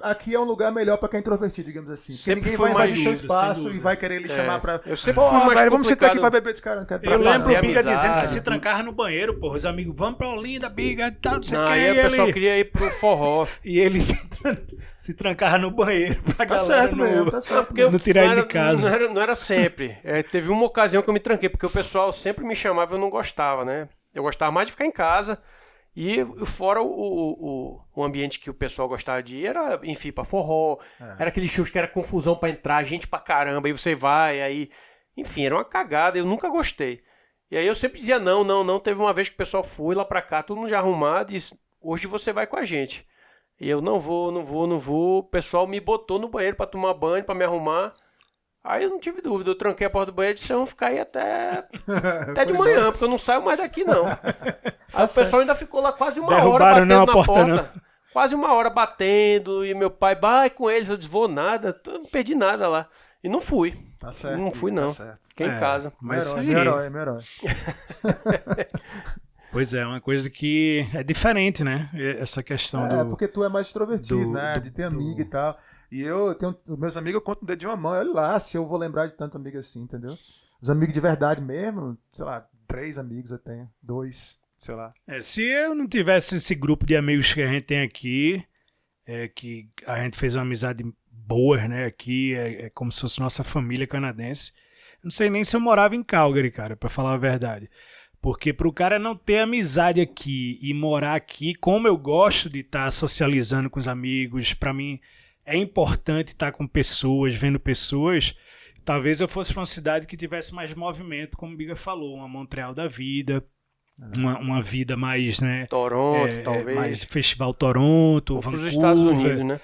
aqui é um lugar melhor pra quem é introvertido, digamos assim. Porque Sempre ninguém fui vai mais invadir seu dúvida, sem espaço e dúvida. vai querer lhe chamar pra... Eu sempre fui Porra, mais velho, vamos sentar aqui complicado. pra beber desse cara. Não quero Eu fazer lembro o Biga amizade. dizendo que se trancava no banheiro, porra. Os amigos, vamos pra Olinda, Biga, tal, não sei o Não, que. aí o pessoal queria ir pro forró. E ele se trancava no banheiro pra Tá galera certo mesmo, tá Não, certo. porque Não tirar ele de era, casa. não era sempre. Teve uma ocasião que eu me tranquei, porque o pessoal sempre me chamava e eu não gostava, né? Eu gostava mais de ficar em casa. E fora o ambiente que o pessoal gostava de ir era, enfim, pra forró. Era aquele shows que era confusão pra entrar, gente pra caramba. Aí você vai, aí... Enfim, era uma cagada, eu nunca gostei. E aí eu sempre dizia não. Teve uma vez que o pessoal foi lá pra cá, todo mundo já arrumado, e disse, hoje você vai com a gente. E eu não vou. O pessoal me botou no banheiro pra tomar banho, pra me arrumar. Aí eu não tive dúvida, eu tranquei a porta do banheiro e disse, vamos ficar aí até de manhã, porque eu não saio mais daqui não. Aí o pessoal ainda ficou lá quase uma hora Derrubaram não batendo a na porta, porta. Quase uma hora batendo, e meu pai, vai com eles, eu disse, vou nada, eu não perdi nada lá. E não fui. Tá certo. Não fui, não. Tá certo. Fiquei em casa. Mas isso aí. Meu herói. Pois é, uma coisa que é diferente, né? Essa questão do... Porque tu é mais extrovertido, né? do- De ter amigo e tal. E eu tenho meus amigos, eu conto no dedo de uma mão. Olha lá se eu vou lembrar de tanto amigo assim, entendeu? Os amigos de verdade mesmo, sei lá, 3 amigos eu tenho. 2, sei lá. Se eu não tivesse esse grupo de amigos que a gente tem aqui, que a gente fez uma amizade boa, né? Aqui é como se fosse nossa família canadense. Não sei nem se eu morava em Calgary, cara, pra falar a verdade. Porque pro cara não ter amizade aqui e morar aqui, como eu gosto de estar socializando com os amigos, pra mim é importante estar com pessoas, vendo pessoas. Talvez eu fosse pra uma cidade que tivesse mais movimento, como o Biga falou, uma Montreal da vida, uma vida mais, né? Toronto, talvez. Mais Festival Toronto, Ou pros Vancouver. Estados Unidos, né?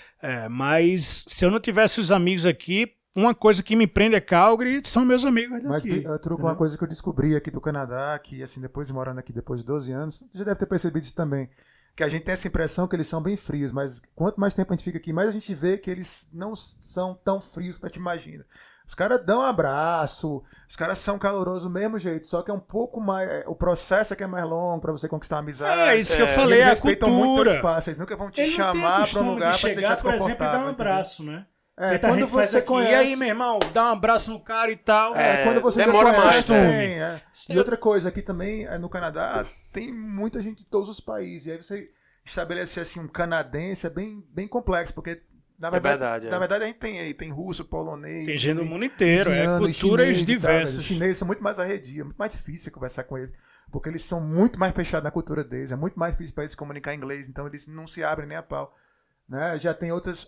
Mas se eu não tivesse os amigos aqui, uma coisa que me prende é Calgary, são meus amigos Mas, daqui. Truco, uma coisa que eu descobri aqui do Canadá, que assim, depois de morando aqui depois de 12 anos, você já deve ter percebido isso também, que a gente tem essa impressão que eles são bem frios, mas quanto mais tempo a gente fica aqui, mais a gente vê que eles não são tão frios quanto a gente imagina. Os caras dão um abraço, os caras são calorosos do mesmo jeito, só que é um pouco mais... O processo é que é mais longo pra você conquistar uma amizade. É isso que eu falei, eles a respeitam muito cultura. teu espaço, eles nunca vão te Ele não tem chamar pra costume um lugar de pra te deixar chegar, por exemplo, e dar desconfortável. um entendeu? abraço, né? É, Feito a quando gente faz você aqui, conhece... e aí, meu irmão, dá um abraço no cara e tal. Quando você demora já mais, conhece, né? tem, é. E outra coisa, aqui também, no Canadá, tem muita gente de todos os países. E aí você estabelecer assim, um canadense é bem complexo, porque na verdade, verdade, na verdade a gente tem russo, polonês... Tem gente do mundo inteiro, indiano, culturas chinês e tal, né? diversas. Os chineses são muito mais arredio, é muito mais difícil conversar com eles, porque eles são muito mais fechados na cultura deles, é muito mais difícil para eles se comunicar em inglês, então eles não se abrem nem a pau. Né? Já tem outros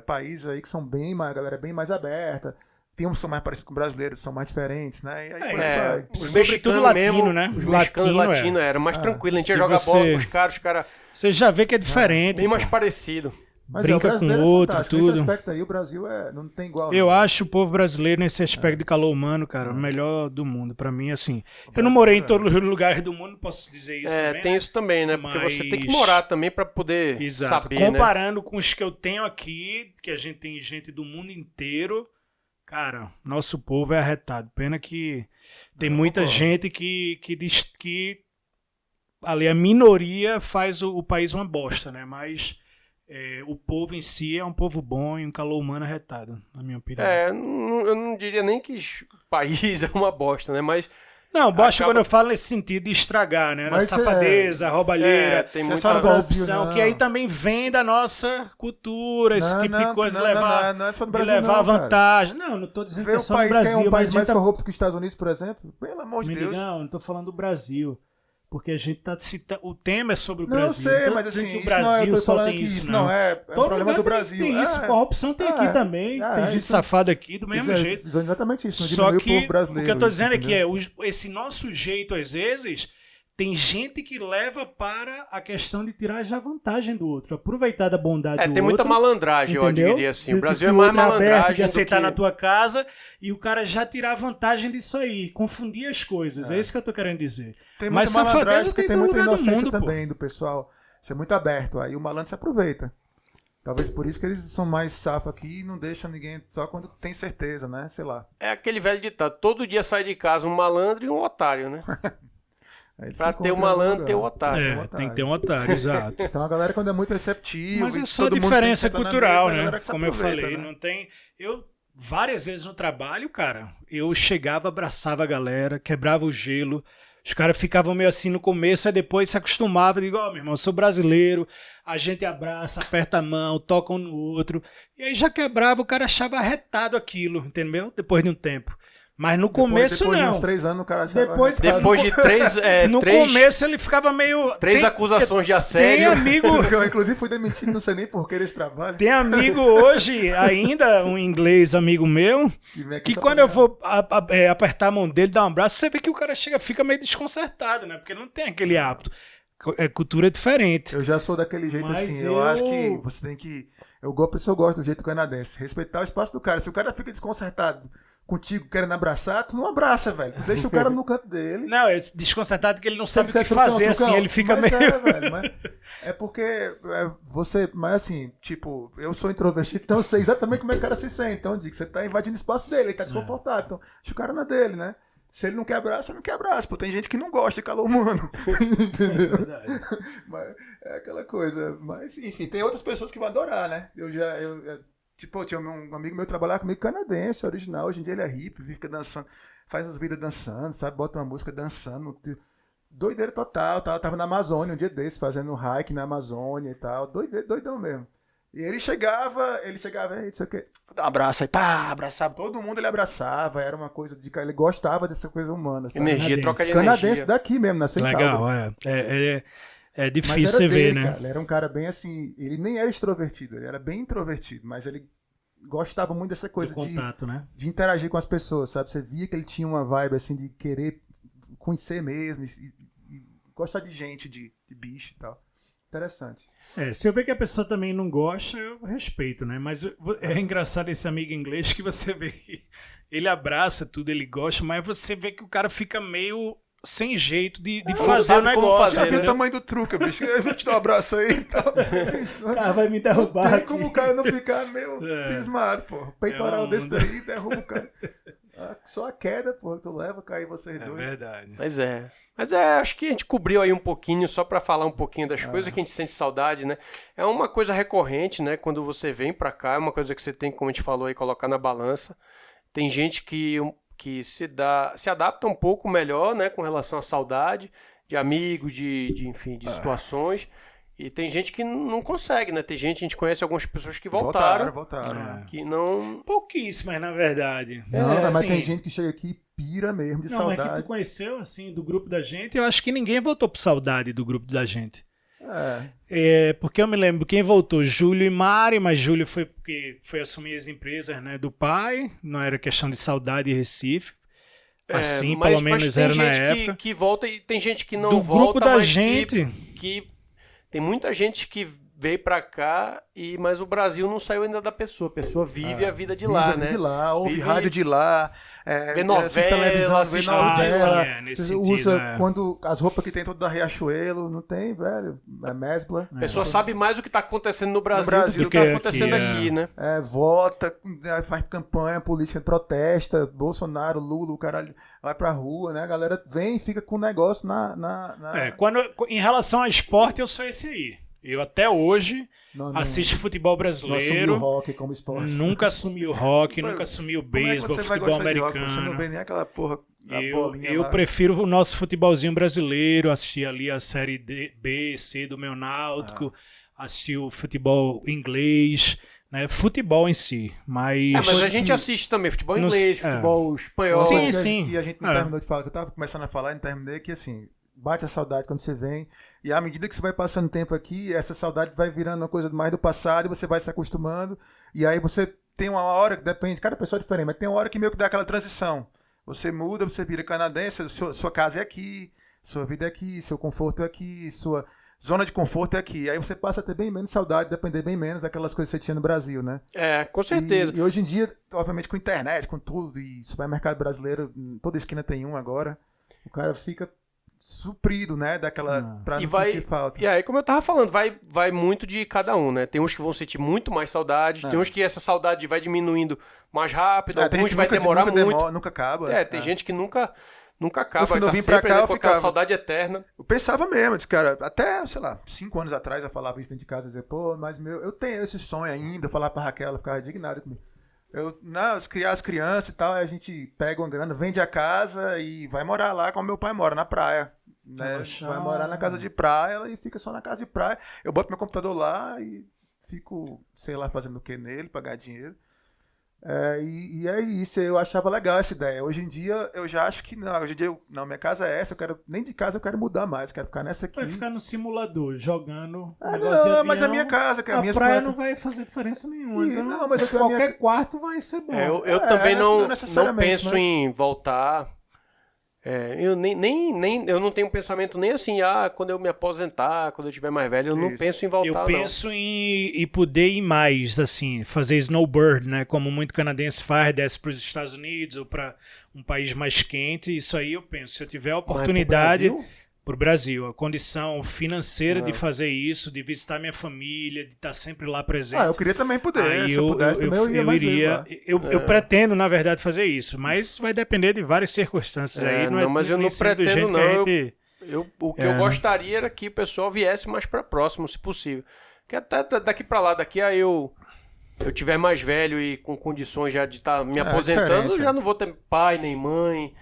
países aí que são bem mais, a galera é bem mais aberta. Tem uns que são mais parecidos com brasileiros, são mais diferentes, né? E aí, por aí vai. Os Sobretudo mexicanos latino, mesmo, né? os mexicanos Latino, latinos eram mais tranquilos, a gente ia Se jogar você- bola com os caras Você já vê que é diferente. bem mais parecido. Mas brinca o brasileiro com o outro, fantástico. tudo. Nesse aspecto aí, o Brasil não tem igual. Eu não. acho o povo brasileiro nesse aspecto de calor humano, cara, o melhor do mundo. Pra mim, assim. Eu não morei em todos os lugares do mundo, posso dizer isso. também, Tem né? isso também, né? Porque você tem que Mas- morar também pra poder Exato. saber, né? Comparando com os que eu tenho aqui, que a gente tem gente do mundo inteiro, cara, nosso povo é arretado. Pena que tem muita gente que diz que ali a minoria faz o país uma bosta, né? Mas o povo em si é um povo bom e um calor humano arretado, na minha opinião. Eu não diria nem que o país é uma bosta, né? Mas Não, bosta quando eu falo nesse sentido de estragar, né? Na safadeza, roubalheira, tem muita corrupção, que aí também vem da nossa cultura, esse tipo de coisa, de levar vantagem. Não tô dizendo que é só no Brasil. Que é um país mais corrupto que os Estados Unidos, por exemplo? Pelo amor de Deus. Não tô falando do Brasil. Porque a gente tá citando. O tema é sobre o Brasil. Não sei, mas assim, o Brasil só tem isso. Não, é um problema do Brasil. Tem isso, corrupção tem aqui também. Tem gente safada aqui do mesmo jeito. Exatamente isso. Só que o que eu tô dizendo é que esse nosso jeito, às vezes, tem gente que leva para a questão de tirar já vantagem do outro, aproveitar da bondade do outro. Tem muita malandragem, entendeu? Eu diria assim. O Brasil é mais malandragem de aceitar na tua casa e o cara já tirar vantagem disso aí, confundir as coisas. É isso que eu tô querendo dizer. Tem muita malandragem porque tem muita inocência também do pessoal. Isso é muito aberto. Aí o malandro se aproveita. Talvez por isso que eles são mais safos aqui e não deixam ninguém só quando tem certeza, né? Sei lá. É aquele velho ditado, todo dia sai de casa um malandro e um otário, né? Pra ter o malandro, ter o otário. Tem que ter um otário, exato. Então a galera quando é muito receptiva... Mas é só diferença cultural, né? Como eu falei, não tem... Várias vezes no trabalho, cara, eu chegava, abraçava a galera, quebrava o gelo. Os caras ficavam meio assim no começo, aí depois se acostumavam. Digo, meu irmão, eu sou brasileiro, a gente abraça, aperta a mão, toca um no outro. E aí já quebrava, o cara achava arretado aquilo, entendeu? Depois de um tempo. Mas no começo depois não. De uns 3 anos o cara já depois de 3... no começo ele ficava meio... 3 acusações de assédio. Tem amigo... Eu inclusive fui demitido, não sei nem por que eles trabalham. Tem amigo hoje, ainda um inglês amigo meu, que quando eu vou apertar a mão dele, dar um abraço, você vê que o cara fica meio desconcertado, né? Porque ele não tem aquele hábito. É cultura diferente. Eu já sou daquele jeito assim. Eu acho que você tem que... Eu gosto do jeito canadense. Respeitar o espaço do cara. Se o cara fica desconcertado contigo querendo abraçar, tu não abraça, velho. Tu deixa o cara no canto dele. Não, é desconcertado que ele não sabe o que fazer, assim, ele fica meio... velho, é porque você... Mas assim, tipo, eu sou introvertido, então eu sei exatamente como é que o cara se sente. Então eu digo, você tá invadindo o espaço dele, ele tá desconfortável. Então, deixa o cara na dele, né? Se ele não quer abraço, não quer abraço. Pô, tem gente que não gosta de calor humano. Entendeu? Mas é aquela coisa. Mas, enfim, tem outras pessoas que vão adorar, né? Tipo, tinha um amigo meu que trabalhava comigo canadense, original. Hoje em dia ele é hippie, fica dançando, faz as vidas dançando, sabe? Bota uma música dançando. Doideira total, tá? Tava na Amazônia um dia desse, fazendo hike na Amazônia e tal. Doidão mesmo. E ele chegava, não sei o quê, dá um abraço aí, pá, abraçava todo mundo, ele abraçava, era uma coisa de... Ele gostava dessa coisa humana, sabe? Energia, troca de canadense energia. Daqui mesmo, nasceu em Calgary. Legal, é difícil você ver, né? Cara, ele era um cara bem assim, ele nem era extrovertido, ele era bem introvertido, mas ele gostava muito dessa coisa de contato, né? De interagir com as pessoas, sabe? Você via que ele tinha uma vibe assim de querer conhecer mesmo e gostar de gente, de bicho e tal. Interessante. Se eu ver que a pessoa também não gosta, eu respeito, né? Mas é engraçado esse amigo inglês que você vê que ele abraça tudo, ele gosta, mas você vê que o cara fica meio sem jeito de fazer o negócio. Já viu o tamanho do truque, bicho. Eu vou te dar um abraço aí e tal. O cara vai me derrubar. Não tem como o cara não ficar meio cismado, pô. Peitoral desse daí derruba o cara. Só a queda, pô, tu leva, cai vocês dois. É verdade. Mas acho que a gente cobriu aí um pouquinho, só pra falar um pouquinho das coisas que a gente sente saudade, né? É uma coisa recorrente, né? Quando você vem pra cá, é uma coisa que você tem, como a gente falou aí, colocar na balança. Tem gente que se adapta um pouco melhor, né? Com relação à saudade de amigos, enfim, de situações. E tem gente que não consegue, né? A gente conhece algumas pessoas que voltaram. Que não... Pouquíssimas, na verdade. Mas tem gente que chega aqui e pira mesmo de saudade. Mas que tu conheceu, assim, do grupo da gente, eu acho que ninguém voltou por saudade do grupo da gente. Porque eu me lembro, quem voltou? Júlio e Mari, mas Júlio foi porque foi assumir as empresas, né, do pai, não era questão de saudade e Recife. Assim, pelo menos era na época. Tem gente que volta e tem gente que não do volta, grupo da mas gente. que tem muita gente que veio pra cá, mas o Brasil não saiu ainda da pessoa. A pessoa vive a vida de lá, né? De lá, ouve rádio de lá, vê novela, assiste novela, nesse sentido, usa quando as roupas que tem tudo da Riachuelo, não tem, velho? É mesbla. A pessoa sabe mais o que tá acontecendo no Brasil do que tá acontecendo aqui, né? Vota, faz campanha política, protesta, Bolsonaro, Lula, o caralho, vai pra rua, né? A galera vem e fica com o negócio em relação ao esporte, eu sou esse aí. Eu até hoje assisto futebol Não assumiu o brasileiro. rock como esporte. Nunca assumi o rock, Mano, nunca assumi o Como é que beisebol, você vai futebol gostar de rock? americano. Você não vê nem aquela porra da bolinha Eu lá. prefiro o nosso futebolzinho brasileiro, assistir ali a série B, C do meu Náutico, assistir o futebol inglês, né? Futebol em si, mas... Mas a gente assiste também futebol inglês, futebol espanhol. Sim, Mas sim. que a gente não terminou de falar, que eu tava começando a falar e não terminei, que assim, bate a saudade quando você vem, e à medida que você vai passando o tempo aqui, essa saudade vai virando uma coisa mais do passado, e você vai se acostumando, e aí você tem uma hora, que depende, cada pessoa é diferente, mas tem uma hora que meio que dá aquela transição. Você muda, você vira canadense, sua casa é aqui, sua vida é aqui, seu conforto é aqui, sua zona de conforto é aqui. Aí você passa a ter bem menos saudade, depender bem menos daquelas coisas que você tinha no Brasil, né? Com certeza. E hoje em dia, obviamente, com internet, com tudo, e supermercado brasileiro, em toda esquina tem um agora, o cara fica suprido, né? Daquela. Pra não sentir falta. E aí, como eu tava falando, vai muito de cada um, né? Tem uns que vão sentir muito mais saudade, tem uns que essa saudade vai diminuindo mais rápido, alguns vai demorar muito. Nunca acaba. Tem gente que nunca acaba. Quando eu vim pra cá, eu com ficava. aquela saudade eterna. Eu pensava mesmo, disse, cara, até, sei lá, 5 anos atrás eu falava isso dentro de casa, dizer, pô, mas eu tenho esse sonho ainda, eu falava pra Raquel, ela ficava indignada comigo. Criar as crianças e tal, aí a gente pega uma grana, vende a casa e vai morar lá como meu pai mora, na praia. Né? Vai morar na casa de praia e fica só na casa de praia. Eu boto meu computador lá e fico, sei lá, fazendo o que nele, pagar dinheiro. E é isso, eu achava legal essa ideia. Hoje em dia eu já acho que não. Hoje em dia, minha casa é essa, nem de casa eu quero mudar mais, eu quero ficar nessa aqui. Vai ficar no simulador, jogando. Não, mas a minha casa, que é a minha praia não vai fazer diferença nenhuma. Então não, mas qualquer quarto vai ser bom. Eu também não penso em voltar. Eu eu não tenho um pensamento nem assim, quando eu me aposentar, quando eu tiver mais velho, eu não penso em voltar, eu penso em poder ir mais, assim, fazer snowboard, né, como muito canadense faz, desce para os Estados Unidos ou para um país mais quente, isso aí eu penso, se eu tiver a oportunidade... Pro Brasil, a condição financeira de fazer isso, de visitar minha família, de estar sempre lá presente. Eu queria também poder. Aí se eu pudesse, eu iria. Eu pretendo, na verdade, fazer isso, mas vai depender de várias circunstâncias aí. Mas eu não pretendo, não. O que eu né? gostaria era que o pessoal viesse mais para próximo, se possível. Porque até daqui para lá, daqui a eu tiver mais velho e com condições já de estar me aposentando, eu já não vou ter pai nem mãe.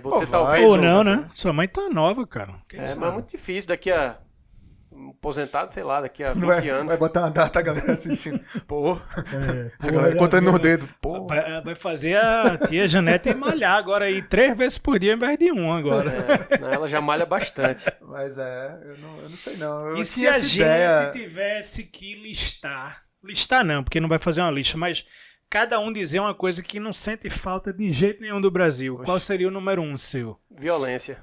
Vou ter talvez. Ou não, né? Sua mãe tá nova, cara. Mas é muito difícil. Daqui a. Aposentado, sei lá, daqui a 20 anos. Vai botar uma data a galera assistindo. Pô. A galera contando no dedo. Pô. Vai fazer a tia Janete malhar agora aí 3 vezes por dia em vez de 1 agora. Ela já malha bastante. Mas eu não sei não. E se a gente tivesse que listar? Listar não, porque não vai fazer uma lista, mas. Cada um dizer uma coisa que não sente falta de jeito nenhum do Brasil. Qual seria o número 1 seu? Violência.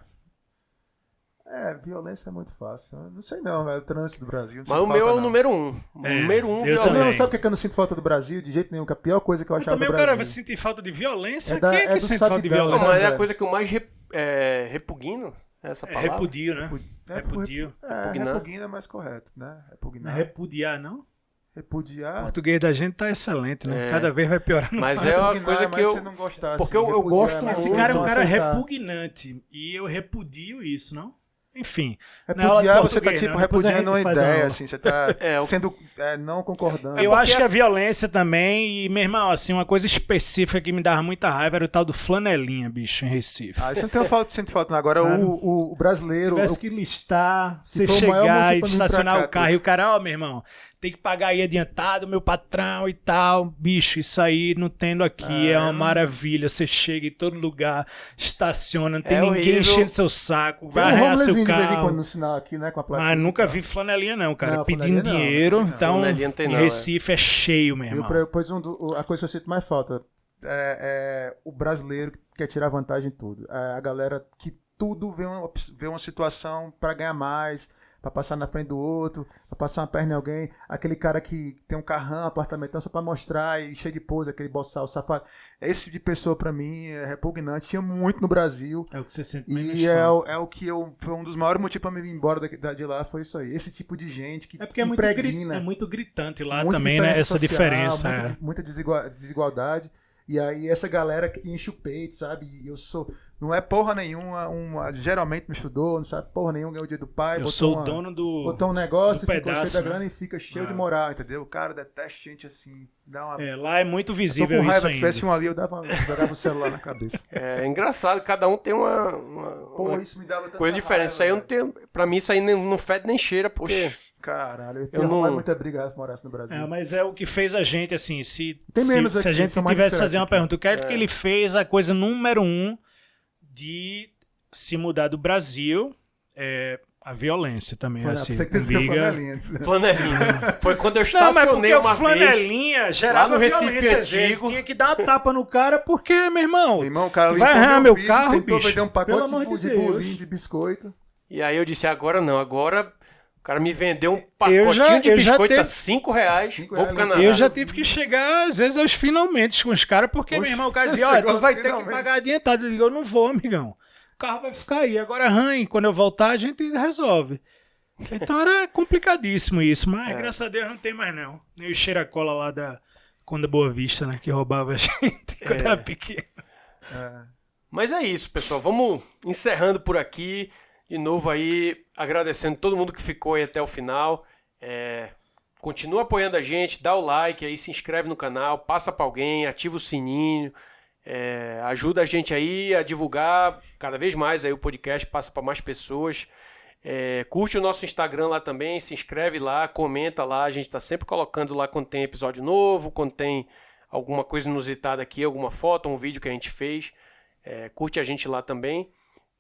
Violência é muito fácil. Eu não sei não, velho. O trânsito do Brasil. Mas o meu é o número 1. Número 1, violência. Sabe o que eu não sinto falta do Brasil? De jeito nenhum, que a pior coisa que eu achava do Brasil. Também o cara vai sentir falta de violência? Quem é que sente falta de violência? Mas é a coisa que eu mais repugno, essa palavra. Repudio, né? Repudio. Repugna é mais correto, né? Não é repudiar, não? Repudiar. O português da gente tá excelente, né? Cada vez vai piorar. Mas é uma coisa que eu... não gostasse, porque eu gosto muito. Esse cara é um cara repugnante. E eu repudio isso, não? Enfim. Repudiar, você tá tipo repudiando uma ideia, assim. Você tá sendo não concordando. Eu acho que a violência também, e, meu irmão, assim, uma coisa específica que me dava muita raiva era o tal do flanelinha, bicho, em Recife. Isso não tem sinto falta, não. Agora, o brasileiro... Se tivesse que listar, você chegar e estacionar o carro e o cara, meu irmão... Tem que pagar aí adiantado, meu patrão e tal. Bicho, isso aí não tendo aqui é uma maravilha. Você chega em todo lugar, estaciona, não tem ninguém enchendo seu saco, vai arranhar seu carro. De vez em quando no sinal aqui, né, com a plaquinha. Mas nunca vi flanelinha não, cara. Pedindo dinheiro. Então, em Recife é cheio, meu irmão. Pois a coisa que eu sinto mais falta é o brasileiro que quer tirar vantagem em tudo. A galera que tudo vê uma situação para ganhar mais, pra passar na frente do outro, pra passar uma perna em alguém, aquele cara que tem um carrão, apartamentão só pra mostrar e cheio de pose, aquele boçal safado. Esse tipo de pessoa pra mim é repugnante, tinha muito no Brasil. É o que você sente menos e é o que foi um dos maiores motivos pra me ir embora de lá, foi isso aí. Esse tipo de gente que porque é muito gritante lá muita também, né? Essa social, diferença. Muita desigualdade. E aí essa galera que enche o peito, sabe? E eu sou... Não é porra nenhuma, geralmente não estudou, não sabe porra nenhuma, ganhou o dia do pai. Eu sou o dono do... Botou um negócio, do ficou pedaço, cheio da né? grana e fica cheio de moral, entendeu? O cara detesta gente assim, dá uma... Lá é muito Eu tô visível com isso raiva, ainda. se tivesse um ali, eu jogava o celular na cabeça. É engraçado, cada um tem uma Porra, isso me dava tanta coisa diferente. raiva, Isso aí eu não velho. tenho. Pra mim, isso aí não fede nem cheira, porque. Oxe, caralho, eu Eu tenho não- arrumado muita briga se morasse no Brasil. Mas é o que fez a gente, assim, se Tem menos a aqui, gente são mais tivesse fazer uma discretos pergunta, o que é que ele fez a coisa número 1 de se mudar do Brasil, a violência também, Foi, assim, você que tem viga... flanelinha. Flanelinha. Foi quando eu Não, mas estacionei porque o uma vez. flanelinha gerava lá no Recife violência, às vezes. Antigo. Tinha que dar uma tapa no cara, porque, meu irmão, Meu irmão, o cara tu vai limpou arranhar meu vidro, carro, tentou bicho? vender um Pelo pacote amor de de Deus. bolinho, de biscoito. E aí eu disse, agora não, agora o cara me vendeu um Eu pacotinho já- de eu já biscoito a teve- R$5, R$5 vou pro Canadá. eu já tive que chegar, às vezes, aos finalmente com os caras, porque, Oxe, meu irmão, o cara dizia, olha, tu negócio vai ter que finalmente. pagar adiantado. Eu digo, eu não vou, amigão. O carro vai ficar aí. Agora, arranhe, quando eu voltar, a gente resolve. Então era complicadíssimo isso, mas graças a Deus não tem mais não. Nem o cheira-cola lá da Conda Boa Vista, né, que roubava a gente quando era pequeno. Mas é isso, pessoal. Vamos encerrando por aqui. De novo aí, agradecendo todo mundo que ficou aí até o final. Continua apoiando a gente, dá o like aí, se inscreve no canal, passa pra alguém, ativa o sininho. Ajuda a gente aí a divulgar cada vez mais aí o podcast, passa para mais pessoas. Curte o nosso Instagram lá também, se inscreve lá, comenta lá, a gente está sempre colocando lá quando tem episódio novo, quando tem alguma coisa inusitada aqui, alguma foto, um vídeo que a gente fez. Curte a gente lá também.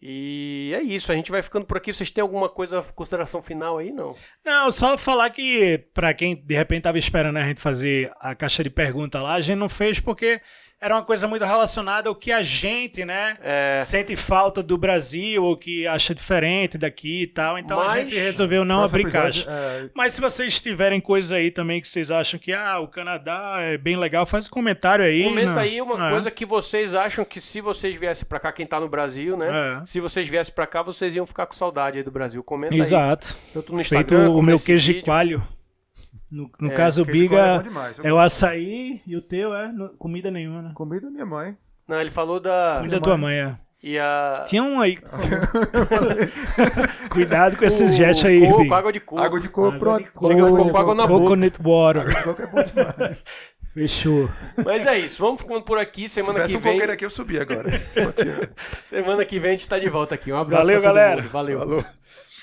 E é isso, a gente vai ficando por aqui. Vocês têm alguma coisa, consideração final aí? Não? Não, só falar que pra quem de repente tava esperando a gente fazer a caixa de pergunta lá, a gente não fez porque era uma coisa muito relacionada ao que a gente, né, sente falta do Brasil ou que acha diferente daqui e tal. Então a Mas, gente resolveu não próximo abrir episódio, caixa. Mas se vocês tiverem coisas aí também que vocês acham que o Canadá é bem legal, faz um comentário aí. Comenta aí uma coisa que vocês acham que se vocês viessem pra cá, quem tá no Brasil, né? Se vocês viessem pra cá, vocês iam ficar com saudade aí do Brasil. Comenta aí. Exato. Tanto no Feito Instagram, o como meu nesse queijo de vídeo. coalho. No caso, o queijo de coalho é Biga bom demais, eu é o gosto. açaí e o teu comida nenhuma, né? Comida da minha mãe. Não, ele falou da... Comida da tua mãe, E a... Tinha um aí que tu falou. Cuidado com esses gestos aí, coco, Biga. água de coco. Água de coco, pronto. Chega, ficou com água na boca. Coconut water. Água de coco é bom demais. Fechou. Mas é isso, vamos ficando por aqui. Se Semana tivesse que um vem... coqueiro aqui, eu subi agora. Semana que vem a gente tá de volta aqui. Um abraço Valeu, pra todo galera. mundo. Valeu. Falou.